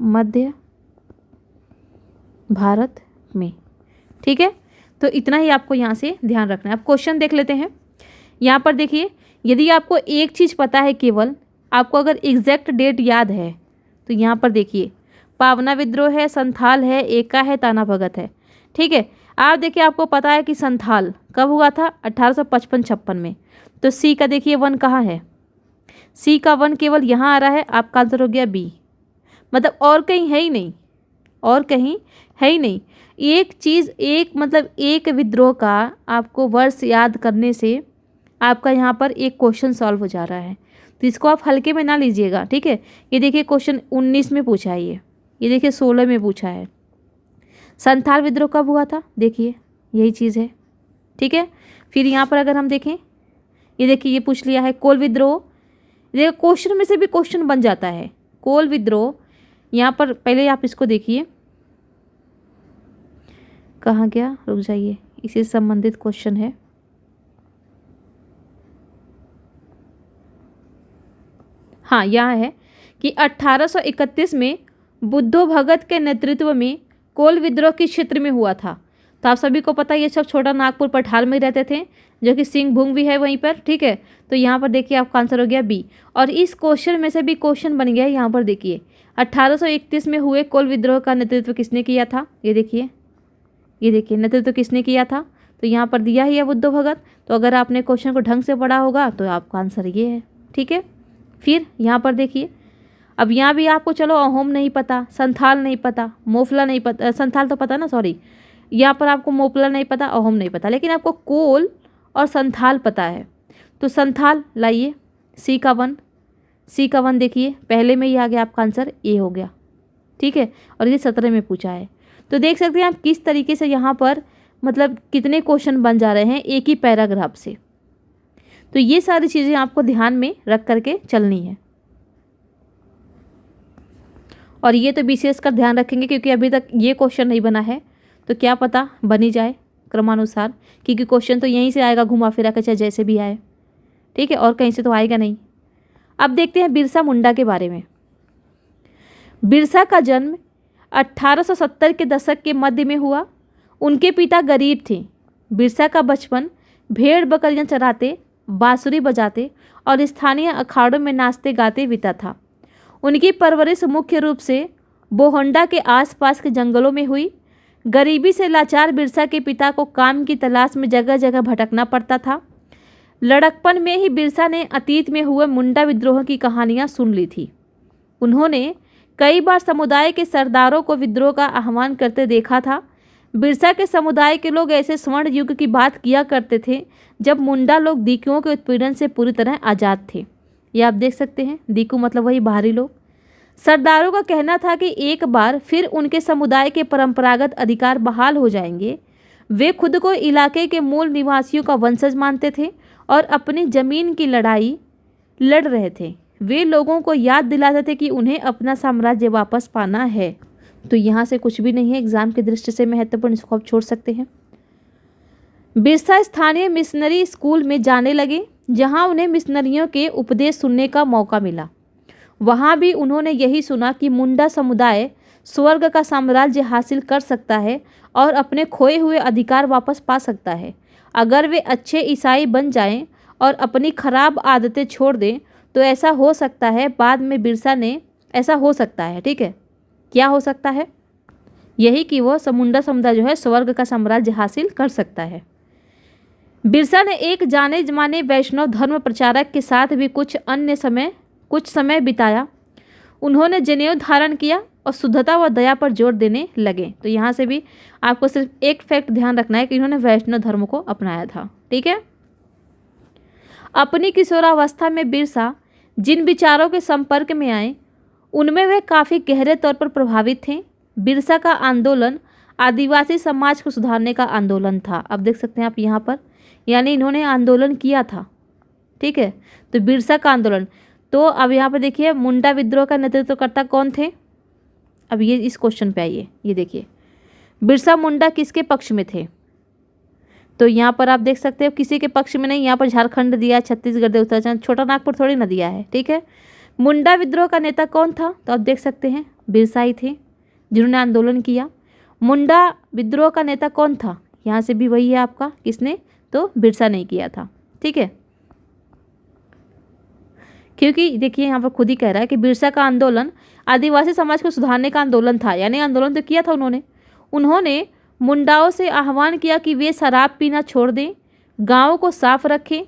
मध्य भारत में, ठीक है। तो इतना ही आपको यहाँ से ध्यान रखना है। अब क्वेश्चन देख लेते हैं। यहाँ पर देखिए, यदि आपको एक चीज़ पता है, केवल आपको अगर एग्जैक्ट डेट याद है, तो यहाँ पर देखिए पावना विद्रोह है, संथाल है, एका है, ताना भगत है, ठीक है। आप देखिए, आपको पता है कि संथाल कब हुआ था, 1855-56 में। तो सी का देखिए 1 कहाँ है, सी का 1 केवल यहाँ आ रहा है। आपका आंसर हो गया बी, मतलब और कहीं है ही नहीं, और कहीं है ही नहीं। एक चीज़, एक मतलब एक विद्रोह का आपको वर्ष याद करने से आपका यहाँ पर एक क्वेश्चन सॉल्व हो जा रहा है। तो इसको आप हल्के में ना लीजिएगा, ठीक है। ये देखिए क्वेश्चन 19 में पूछा है, ये देखिए 16 में पूछा है। संथाल विद्रोह कब हुआ था, देखिए यही चीज़ है, ठीक है। फिर यहाँ पर अगर हम देखें, ये देखिए ये पूछ लिया है कोल विद्रोह। देखिए क्वेश्चन में से भी क्वेश्चन बन जाता है। कोल विद्रोह यहाँ पर पहले आप इसको देखिए, कहाँ गया, रुक जाइए, इसी से संबंधित क्वेश्चन है। हाँ, यहाँ है कि 1831 में बुद्धो भगत के नेतृत्व में कोल विद्रोह के क्षेत्र में हुआ था। तो आप सभी को पता है ये सब छोटा नागपुर पठार में रहते थे, जो कि सिंहभूम भी है वहीं पर, ठीक है। तो यहाँ पर देखिए आपका आंसर हो गया बी। और इस क्वेश्चन में से भी क्वेश्चन बन गया है। यहाँ पर देखिए 1831 में हुए कोल विद्रोह का नेतृत्व किसने किया था, ये देखिए, ये देखिए नेतृत्व किसने किया था। तो यहाँ पर दिया ही है बुद्धो भगत। तो अगर आपने क्वेश्चन को ढंग से पढ़ा होगा तो आपका आंसर ये है, ठीक है। फिर यहाँ पर देखिए, अब यहाँ भी आपको चलो अहोम नहीं पता, संथाल नहीं पता, मोफला नहीं पता, संथाल तो पता ना, सॉरी, यहाँ पर आपको मोफला नहीं पता, अहोम नहीं पता, लेकिन आपको कोल और संथाल पता है। तो संथाल लाइए, सी का 1, सी का 1 देखिए पहले में ही आ गया, आपका आंसर ए हो गया, ठीक है। और ये 17 में पूछा है। तो देख सकते हैं आप किस तरीके से यहाँ पर मतलब कितने क्वेश्चन बन जा रहे हैं एक ही पैराग्राफ से। तो ये सारी चीज़ें आपको ध्यान में रख करके चलनी है। और ये तो विशेष कर ध्यान रखेंगे क्योंकि अभी तक ये क्वेश्चन नहीं बना है, तो क्या पता बनी जाए क्रमानुसार, क्योंकि क्वेश्चन तो यहीं से आएगा घुमा फिरा के, चाहे जैसे भी आए, ठीक है, और कहीं से तो आएगा नहीं। अब देखते हैं बिरसा मुंडा के बारे में। बिरसा का जन्म 1870 के दशक के मध्य में हुआ। उनके पिता गरीब थे। बिरसा का बचपन भेड़ बकरियां चराते, बांसुरी बजाते और स्थानीय अखाड़ों में नाचते गाते बीता था। उनकी परवरिश मुख्य रूप से बोहंडा के आसपास के जंगलों में हुई। गरीबी से लाचार बिरसा के पिता को काम की तलाश में जगह जगह भटकना पड़ता था। लड़कपन में ही बिरसा ने अतीत में हुए मुंडा विद्रोह की कहानियां सुन ली थी। उन्होंने कई बार समुदाय के सरदारों को विद्रोह का आह्वान करते देखा था। बिरसा के समुदाय के लोग ऐसे स्वर्ण युग की बात किया करते थे जब मुंडा लोग दीकुओं के उत्पीड़न से पूरी तरह आज़ाद थे। ये आप देख सकते हैं, दीकू मतलब वही बाहरी लोग। सरदारों का कहना था कि एक बार फिर उनके समुदाय के परंपरागत अधिकार बहाल हो जाएंगे। वे खुद को इलाके के मूल निवासियों का वंशज मानते थे और अपनी ज़मीन की लड़ाई लड़ रहे थे। वे लोगों को याद दिलाते थे कि उन्हें अपना साम्राज्य वापस पाना है। तो यहाँ से कुछ भी नहीं है, एग्जाम की दृष्टि से महत्वपूर्ण, इसको आप छोड़ सकते हैं। बिरसा स्थानीय मिशनरी स्कूल में जाने लगे, जहाँ उन्हें मिशनरियों के उपदेश सुनने का मौका मिला। वहाँ भी उन्होंने यही सुना कि मुंडा समुदाय स्वर्ग का साम्राज्य हासिल कर सकता है और अपने खोए हुए अधिकार वापस पा सकता है अगर वे अच्छे ईसाई बन जाएं और अपनी खराब आदतें छोड़ दें। तो ऐसा हो सकता है बाद में बिरसा ने, ऐसा हो सकता है, ठीक है, क्या हो सकता है, यही कि वो मुंडा समुदाय जो है स्वर्ग का साम्राज्य हासिल कर सकता है। बिरसा ने एक जाने माने वैष्णव धर्म प्रचारक के साथ भी कुछ समय बिताया। उन्होंने जनेऊ धारण किया और शुद्धता व दया पर जोर देने लगे। तो यहाँ से भी आपको सिर्फ एक फैक्ट ध्यान रखना है कि इन्होंने वैष्णव धर्म को अपनाया था। ठीक है। अपनी किशोरावस्था में बिरसा जिन विचारों के संपर्क में आए उनमें वे काफ़ी गहरे तौर पर प्रभावित थे। बिरसा का आंदोलन आदिवासी समाज को सुधारने का आंदोलन था। अब देख सकते हैं आप यहाँ पर, यानी इन्होंने आंदोलन किया था। ठीक है, तो बिरसा का आंदोलन। तो अब यहाँ पर देखिए मुंडा विद्रोह का नेतृत्वकर्ता कौन थे। अब ये इस क्वेश्चन पे आइए, ये देखिए बिरसा मुंडा किसके पक्ष में थे। तो यहाँ पर आप देख सकते हो किसी के पक्ष में नहीं, यहाँ पर झारखंड दिया है, छत्तीसगढ़ दिया, उत्तराखंड, छोटा नागपुर थोड़ी ना दिया है। ठीक है। मुंडा विद्रोह का नेता कौन था, तो आप देख सकते हैं बिरसा ही थे जिन्होंने आंदोलन किया। मुंडा विद्रोह का नेता कौन था, यहाँ से भी वही है आपका, किसने, तो बिरसा ने किया था। ठीक है, क्योंकि देखिए यहाँ पर खुद ही कह रहा है कि बिरसा का आंदोलन आदिवासी समाज को सुधारने का आंदोलन था, यानी आंदोलन तो किया था उन्होंने मुंडाओं से आह्वान किया कि वे शराब पीना छोड़ दें, गाँव को साफ रखें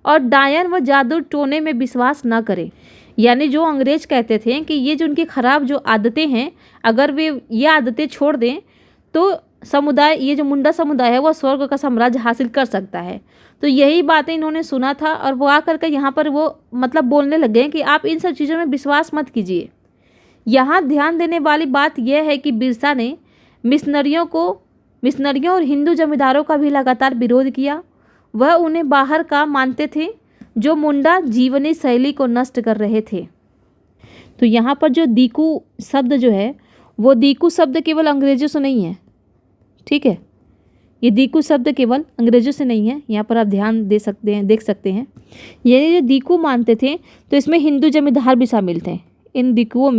और डायन व जादू टोने में विश्वास न करें। यानी जो अंग्रेज कहते थे कि ये जो उनकी खराब जो आदतें हैं, अगर वे ये आदतें छोड़ दें तो समुदाय, ये जो मुंडा समुदाय है वो स्वर्ग का साम्राज्य हासिल कर सकता है। तो यही बातें इन्होंने सुना था और वो आकर के यहाँ पर वो मतलब बोलने लगे कि आप इन सब चीज़ों में विश्वास मत कीजिए। यहाँ ध्यान देने वाली बात यह है कि बिरसा ने मिशनरियों और हिंदू जमींदारों का भी लगातार विरोध किया। वह उन्हें बाहर का मानते थे जो मुंडा जीवनी शैली को नष्ट कर रहे थे। तो यहाँ पर जो दीकू शब्द जो है वो दीकू शब्द केवल अंग्रेजों से नहीं है। ठीक है, ये दीकू शब्द केवल अंग्रेजों से नहीं है, यहाँ पर आप ध्यान देख सकते हैं। ये जो दीकू मानते थे तो इसमें हिंदू जमींदार भी शामिल थे। इन दीकुओं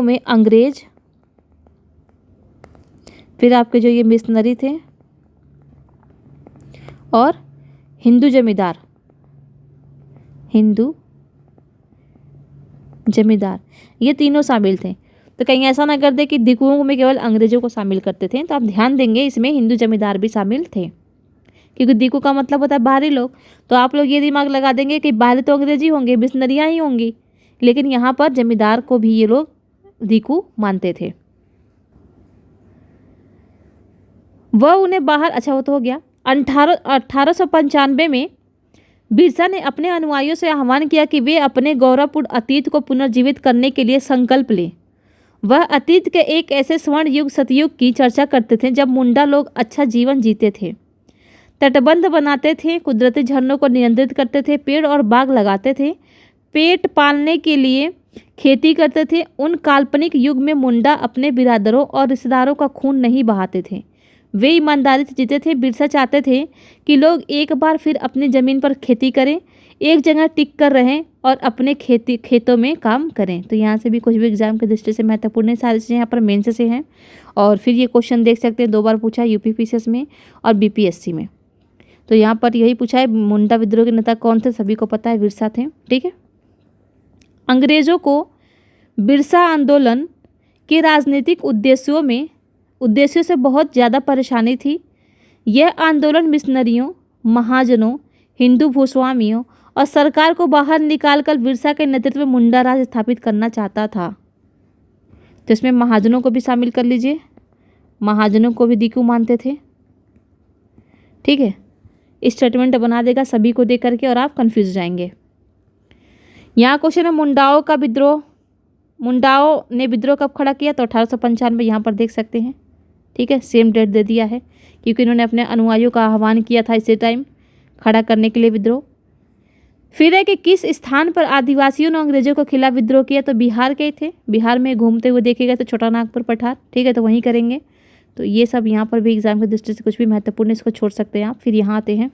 में अंग्रेज, फिर आपके जो ये मिशनरी थे और हिंदू जमींदार, ये तीनों शामिल थे। तो कहीं ऐसा ना कर दे कि दीकुओं में केवल अंग्रेजों को शामिल करते थे, तो आप ध्यान देंगे इसमें हिंदू जमींदार भी शामिल थे, क्योंकि दीकू का मतलब होता है बाहरी लोग। तो आप लोग ये दिमाग लगा देंगे कि बाहरी तो अंग्रेजी होंगे, मिशनरियाँ ही होंगी, लेकिन यहाँ पर जमींदार को भी ये लोग दीकू मानते थे। वह उन्हें बाहर, अच्छा वो तो हो गया। 1895 में बिरसा ने अपने अनुयायियों से आह्वान किया कि वे अपने गौरवपूर्ण अतीत को पुनर्जीवित करने के लिए संकल्प लें। वह अतीत के एक ऐसे स्वर्ण युग सतयुग की चर्चा करते थे जब मुंडा लोग अच्छा जीवन जीते थे, तटबंध बनाते थे, कुदरती झरनों को नियंत्रित करते थे, पेड़ और बाग लगाते थे, पेट पालने के लिए खेती करते थे। उन काल्पनिक युग में मुंडा अपने बिरादरों और रिश्तेदारों का खून नहीं बहाते थे, वे ईमानदारी से जीते थे। बिरसा चाहते थे कि लोग एक बार फिर अपनी ज़मीन पर खेती करें, एक जगह टिक कर रहें और अपने खेतों में काम करें। तो यहाँ से भी कुछ भी एग्जाम की दृष्टि से महत्वपूर्ण सारी चीज़ें यहाँ पर मेंस से हैं। और फिर ये क्वेश्चन देख सकते हैं, 2 बार पूछा है यूपीपीसीएस में और बीपीएससी में। तो यहाँ पर यही पूछा है मुंडा विद्रोह के नेता कौन थे, सभी को पता है बिरसा थे। ठीक है, अंग्रेज़ों को बिरसा आंदोलन के राजनीतिक उद्देश्यों से बहुत ज़्यादा परेशानी थी। यह आंदोलन मिशनरियों, महाजनों, हिंदू भूस्वामियों और सरकार को बाहर निकालकर बिरसा के नेतृत्व में मुंडा राज स्थापित करना चाहता था। तो इसमें महाजनों को भी शामिल कर लीजिए, महाजनों को भी दीकू मानते थे। ठीक है, स्टेटमेंट बना देगा सभी को दे करके और आप कंफ्यूज जाएंगे। यहाँ क्वेश्चन है मुंडाओं ने विद्रोह कब खड़ा किया, तो 1895 यहाँ पर देख सकते हैं। ठीक है, सेम डेट दे दिया है क्योंकि इन्होंने अपने अनुयायियों का आह्वान किया था इसी टाइम खड़ा करने के लिए विद्रोह। फिर है कि किस स्थान पर आदिवासियों ने अंग्रेजों के खिलाफ विद्रोह किया, तो बिहार के थे। बिहार में घूमते हुए देखे गए तो छोटा नागपुर पठार। ठीक है, तो वहीं करेंगे। तो ये सब यहाँ पर भी एग्जाम की दृष्टि से कुछ भी महत्वपूर्ण, इसको छोड़ सकते हैं आप। फिर यहाँ आते हैं,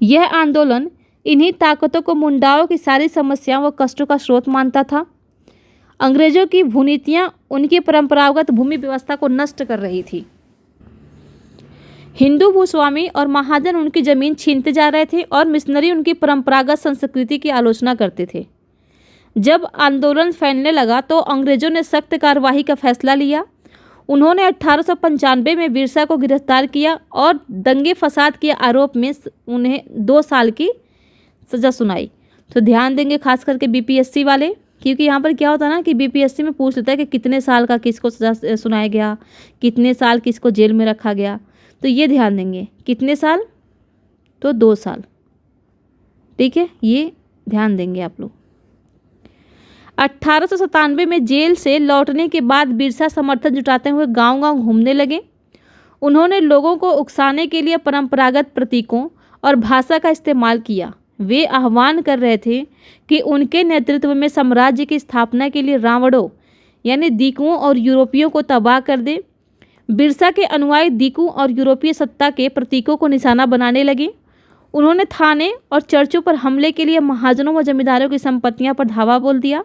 यह आंदोलन इन्हीं ताकतों को मुंडाओं की सारी समस्याओं व कष्टों का स्रोत मानता था। अंग्रेजों की भूनीतियाँ उनकी परंपरागत भूमि व्यवस्था को नष्ट कर रही थी। हिंदू भूस्वामी और महाजन उनकी ज़मीन छीनते जा रहे थे और मिशनरी उनकी परंपरागत संस्कृति की आलोचना करते थे। जब आंदोलन फैलने लगा तो अंग्रेजों ने सख्त कार्रवाई का फैसला लिया। उन्होंने 1895 में बिरसा को गिरफ्तार किया और दंगे फसाद के आरोप में उन्हें 2 साल की सज़ा सुनाई। तो ध्यान देंगे खास करके बीपीएससी वाले। क्योंकि यहाँ पर क्या होता है ना कि बीपीएससी में पूछ लेता है कि कितने साल का किसको सजा सुनाया गया, कितने साल किसको जेल में रखा गया। तो ये ध्यान देंगे, कितने साल, तो 2 साल। ठीक है, ये ध्यान देंगे आप लोग। 1897 में जेल से लौटने के बाद बिरसा समर्थन जुटाते हुए गांव-गांव घूमने लगे। उन्होंने लोगों को उकसाने के लिए परंपरागत प्रतीकों और भाषा का इस्तेमाल किया। वे आह्वान कर रहे थे कि उनके नेतृत्व में साम्राज्य की स्थापना के लिए रावणों यानी दीकुओं और यूरोपियों को तबाह कर दे। बिरसा के अनुयायी दीकू और यूरोपीय सत्ता के प्रतीकों को निशाना बनाने लगे। उन्होंने थाने और चर्चों पर हमले के लिए महाजनों व जमींदारों की संपत्तियां पर धावा बोल दिया।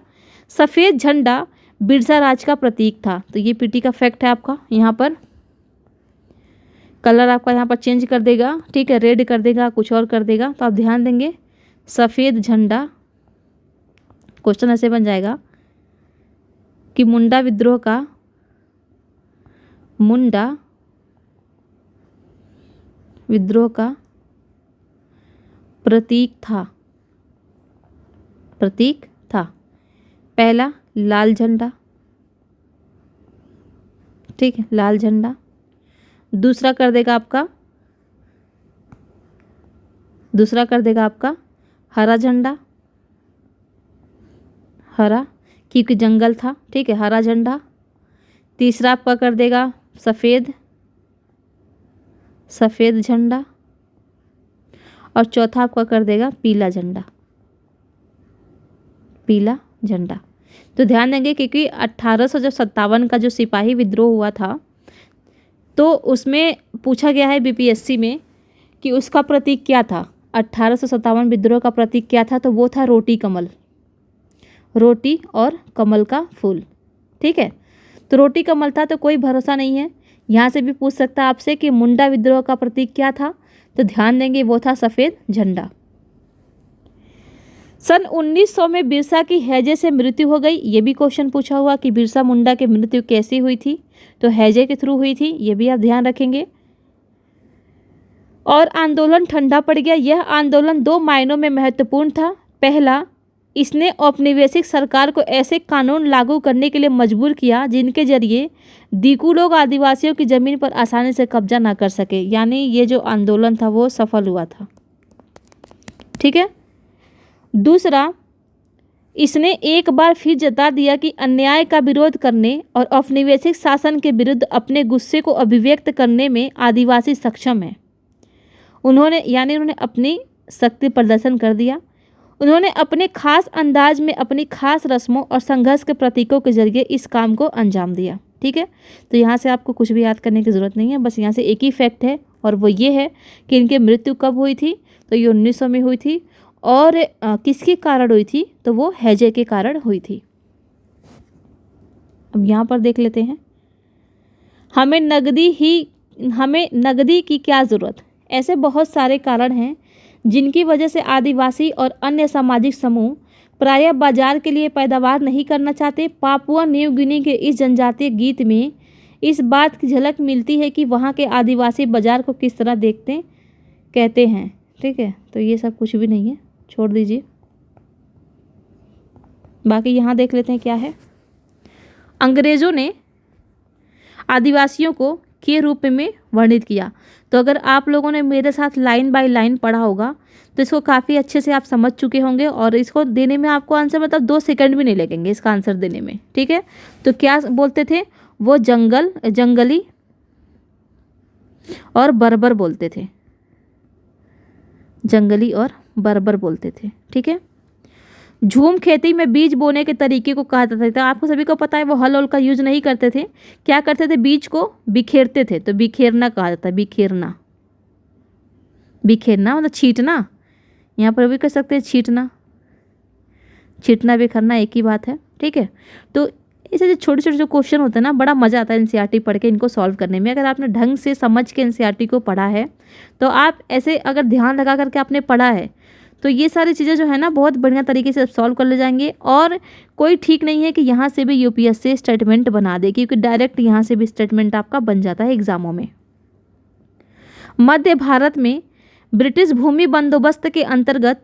सफ़ेद झंडा बिरसा राज का प्रतीक था। तो ये पीटी का फैक्ट है आपका। यहाँ पर कलर आपका यहाँ पर चेंज कर देगा, ठीक है, रेड कर देगा, कुछ और कर देगा। तो आप ध्यान देंगे, सफ़ेद झंडा। क्वेश्चन ऐसे बन जाएगा कि मुंडा विद्रोह का प्रतीक था। पहला लाल झंडा, ठीक है, लाल झंडा। दूसरा कर देगा आपका हरा झंडा, हरा क्योंकि जंगल था, ठीक है, हरा झंडा। तीसरा आपका कर देगा सफ़ेद झंडा। और चौथा आपका कर देगा पीला झंडा। तो ध्यान देंगे क्योंकि 1857 का जो सिपाही विद्रोह हुआ था तो उसमें पूछा गया है बीपीएससी में कि उसका प्रतीक क्या था। 1857 विद्रोह का प्रतीक क्या था, तो वो था रोटी और कमल का फूल। ठीक है, तो रोटी कमल था, तो कोई भरोसा नहीं है। यहाँ से भी पूछ सकता है आपसे कि मुंडा विद्रोह का प्रतीक क्या था, तो ध्यान देंगे वो था सफ़ेद झंडा। सन 1900 में बिरसा की हैजे से मृत्यु हो गई। ये भी क्वेश्चन पूछा हुआ कि बिरसा मुंडा की मृत्यु कैसी हुई थी, तो हैजे के थ्रू हुई थी। ये भी आप ध्यान रखेंगे। और आंदोलन ठंडा पड़ गया। यह आंदोलन 2 मायनों में महत्वपूर्ण था। पहला, इसने औपनिवेशिक सरकार को ऐसे कानून लागू करने के लिए मजबूर किया जिनके जरिए दीकू लोग आदिवासियों की ज़मीन पर आसानी से कब्जा ना कर सके। यानी ये जो आंदोलन था वो सफल हुआ था। ठीक है। दूसरा, इसने एक बार फिर जता दिया कि अन्याय का विरोध करने और औपनिवेशिक शासन के विरुद्ध अपने गुस्से को अभिव्यक्त करने में आदिवासी सक्षम है। उन्होंने अपनी शक्ति प्रदर्शन कर दिया। उन्होंने अपने खास अंदाज में अपनी खास रस्मों और संघर्ष के प्रतीकों के जरिए इस काम को अंजाम दिया। ठीक है, तो यहाँ से आपको कुछ भी याद करने की ज़रूरत नहीं है, बस यहाँ से एक ही फैक्ट है और वो ये है कि इनकी मृत्यु कब हुई थी, तो ये 1900 में हुई थी। और किसके कारण हुई थी, तो वो हैजे के कारण हुई थी। अब यहाँ पर देख लेते हैं, हमें नगदी की क्या ज़रूरत। ऐसे बहुत सारे कारण हैं जिनकी वजह से आदिवासी और अन्य सामाजिक समूह प्रायः बाजार के लिए पैदावार नहीं करना चाहते। पापुआ न्यू गिनी के इस जनजातीय गीत में इस बात की झलक मिलती है कि वहाँ के आदिवासी बाजार को किस तरह कहते हैं। ठीक है, तो ये सब कुछ भी नहीं है, छोड़ दीजिए। बाकी यहाँ देख लेते हैं क्या है। अंग्रेज़ों ने आदिवासियों को के रूप में वर्णित किया। तो अगर आप लोगों ने मेरे साथ लाइन बाय लाइन पढ़ा होगा तो इसको काफ़ी अच्छे से आप समझ चुके होंगे और इसको देने में आपको आंसर मतलब 2 सेकंड भी नहीं लगेंगे इसका आंसर देने में। ठीक है, तो क्या बोलते थे वो, जंगली और बर्बर बोलते थे, जंगली और बर्बर बोलते थे। ठीक है, झूम खेती में बीज बोने के तरीके को कहा जाता था। आपको सभी को पता है वो हल का यूज नहीं करते थे, क्या करते थे, बीज को बिखेरते थे। तो बिखेरना कहा जाता है, बिखेरना मतलब छींटना। यहाँ पर भी कह सकते हैं छींटना बिखरना एक ही बात है। ठीक है, तो ऐसे जो छोटे छोटे जो क्वेश्चन होते हैं ना, बड़ा मज़ा आता है एनसीईआरटी पढ़ के इनको सॉल्व करने में। अगर आपने ढंग से समझ के एनसीईआरटी को पढ़ा है तो आप ऐसे अगर ध्यान लगा करके आपने पढ़ा है तो ये सारी चीज़ें जो है ना बहुत बढ़िया तरीके से सॉल्व कर ले जाएंगे। और कोई ठीक नहीं है कि यहाँ से भी यूपीएससी स्टेटमेंट बना दे, क्योंकि डायरेक्ट यहाँ से भी स्टेटमेंट आपका बन जाता है एग्जामों में। मध्य भारत में ब्रिटिश भूमि बंदोबस्त के अंतर्गत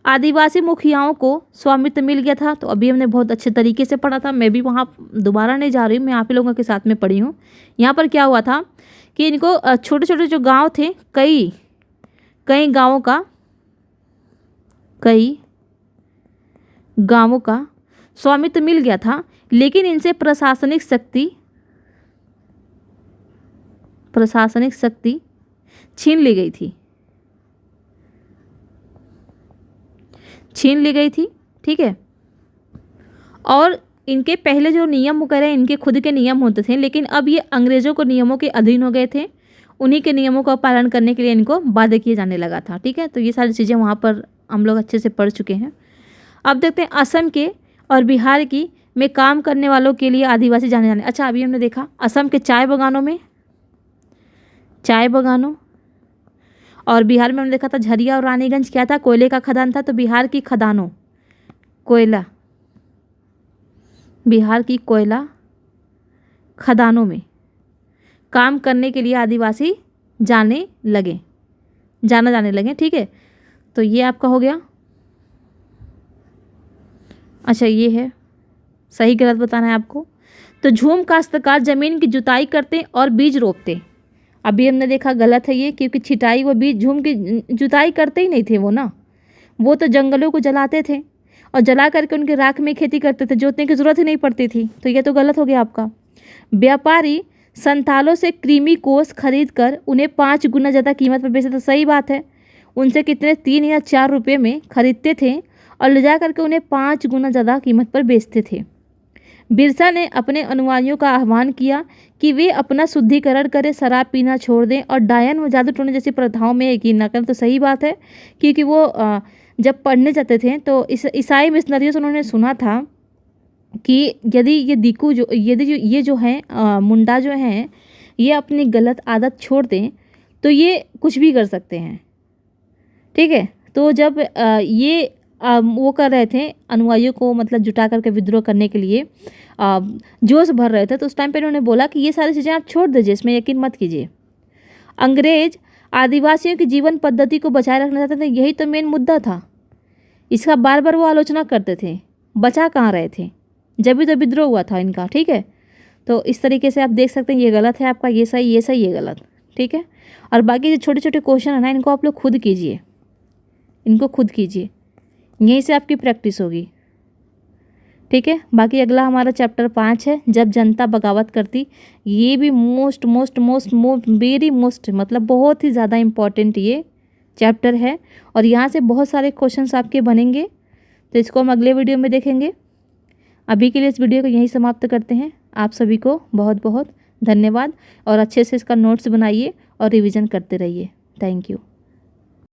आदिवासी मुखियाओं को स्वामित्व मिल गया था। तो अभी हमने बहुत अच्छे तरीके से पढ़ा था, मैं भी वहाँ दोबारा नहीं जा रही हूँ, मैं आप ही लोगों के साथ में पढ़ी हूँ। यहाँ पर क्या हुआ था कि इनको छोटे छोटे जो गांव थे, कई गांवों का स्वामित्व मिल गया था, लेकिन इनसे प्रशासनिक शक्ति छीन ली गई थी। ठीक है। और इनके पहले जो नियम वगैरह इनके खुद के नियम होते थे, लेकिन अब ये अंग्रेज़ों को नियमों के अधीन हो गए थे। उन्हीं के नियमों का पालन करने के लिए इनको बाध्य किया जाने लगा था। ठीक है। तो ये सारी चीज़ें वहाँ पर हम लोग अच्छे से पढ़ चुके हैं। अब देखते हैं असम के और बिहार की में काम करने वालों के लिए आदिवासी जाने जाने। अच्छा, अभी हमने देखा असम के चाय बगानों और बिहार में हमने देखा था झरिया और रानीगंज क्या था, कोयले का खदान था। तो बिहार की कोयला खदानों में काम करने के लिए आदिवासी जाने लगे। ठीक है। तो ये आपका हो गया। अच्छा, ये है सही गलत बताना है आपको। तो झूम काश्तकार जमीन की जुताई करते और बीज रोपते। अभी हमने देखा गलत है ये, क्योंकि छिटाई वो बीज झूम की जुताई करते ही नहीं थे वो तो जंगलों को जलाते थे और जला करके उनके राख में खेती करते थे, जोतने की ज़रूरत ही नहीं पड़ती थी। तो ये तो गलत हो गया आपका। व्यापारी संथालों से कृमि कोष खरीद कर उन्हें 5 गुना ज़्यादा कीमत पर बेचते थे। सही बात है। उनसे कितने 3 या 4 रुपये में खरीदते थे और ले जा करके उन्हें 5 गुना ज़्यादा कीमत पर बेचते थे। बिरसा ने अपने अनुयायियों का आह्वान किया कि वे अपना शुद्धिकरण करें, शराब पीना छोड़ दें और डायन व जादू टोने जैसी प्रथाओं में यकीन न करें। तो सही बात है, क्योंकि वो जब पढ़ने जाते थे तो ईसाई मिशनरियों से उन्होंने सुना था कि यदि ये जो हैं मुंडा जो हैं, ये अपनी गलत आदत छोड़ दें तो ये कुछ भी कर सकते हैं। ठीक है। तो जब ये वो कर रहे थे अनुयायियों को मतलब जुटा करके विद्रोह करने के लिए जोश भर रहे थे, तो उस टाइम पे उन्होंने बोला कि ये सारी चीज़ें आप छोड़ दीजिए, इसमें यकीन मत कीजिए। अंग्रेज आदिवासियों की जीवन पद्धति को बचाए रखना चाहते थे, यही तो मेन मुद्दा था। इसका बार बार वो आलोचना करते थे, बचा कहाँ रहे थे, जब भी तो विद्रोह हुआ था इनका। ठीक है। तो इस तरीके से आप देख सकते हैं ये गलत है आपका, ये सही ये गलत। ठीक है। और बाकी जो छोटे छोटे क्वेश्चन है ना, इनको आप लोग खुद कीजिए, यहीं से आपकी प्रैक्टिस होगी। ठीक है। बाकी अगला हमारा चैप्टर 5 है, जब जनता बगावत करती। ये भी वेरी मोस्ट मतलब बहुत ही ज़्यादा इम्पॉर्टेंट ये चैप्टर है और यहाँ से बहुत सारे क्वेश्चंस आपके बनेंगे। तो इसको हम अगले वीडियो में देखेंगे। अभी के लिए इस वीडियो को यहीं समाप्त करते हैं। आप सभी को बहुत बहुत धन्यवाद और अच्छे से इसका नोट्स बनाइए और रिवीजन करते रहिए। Thank you.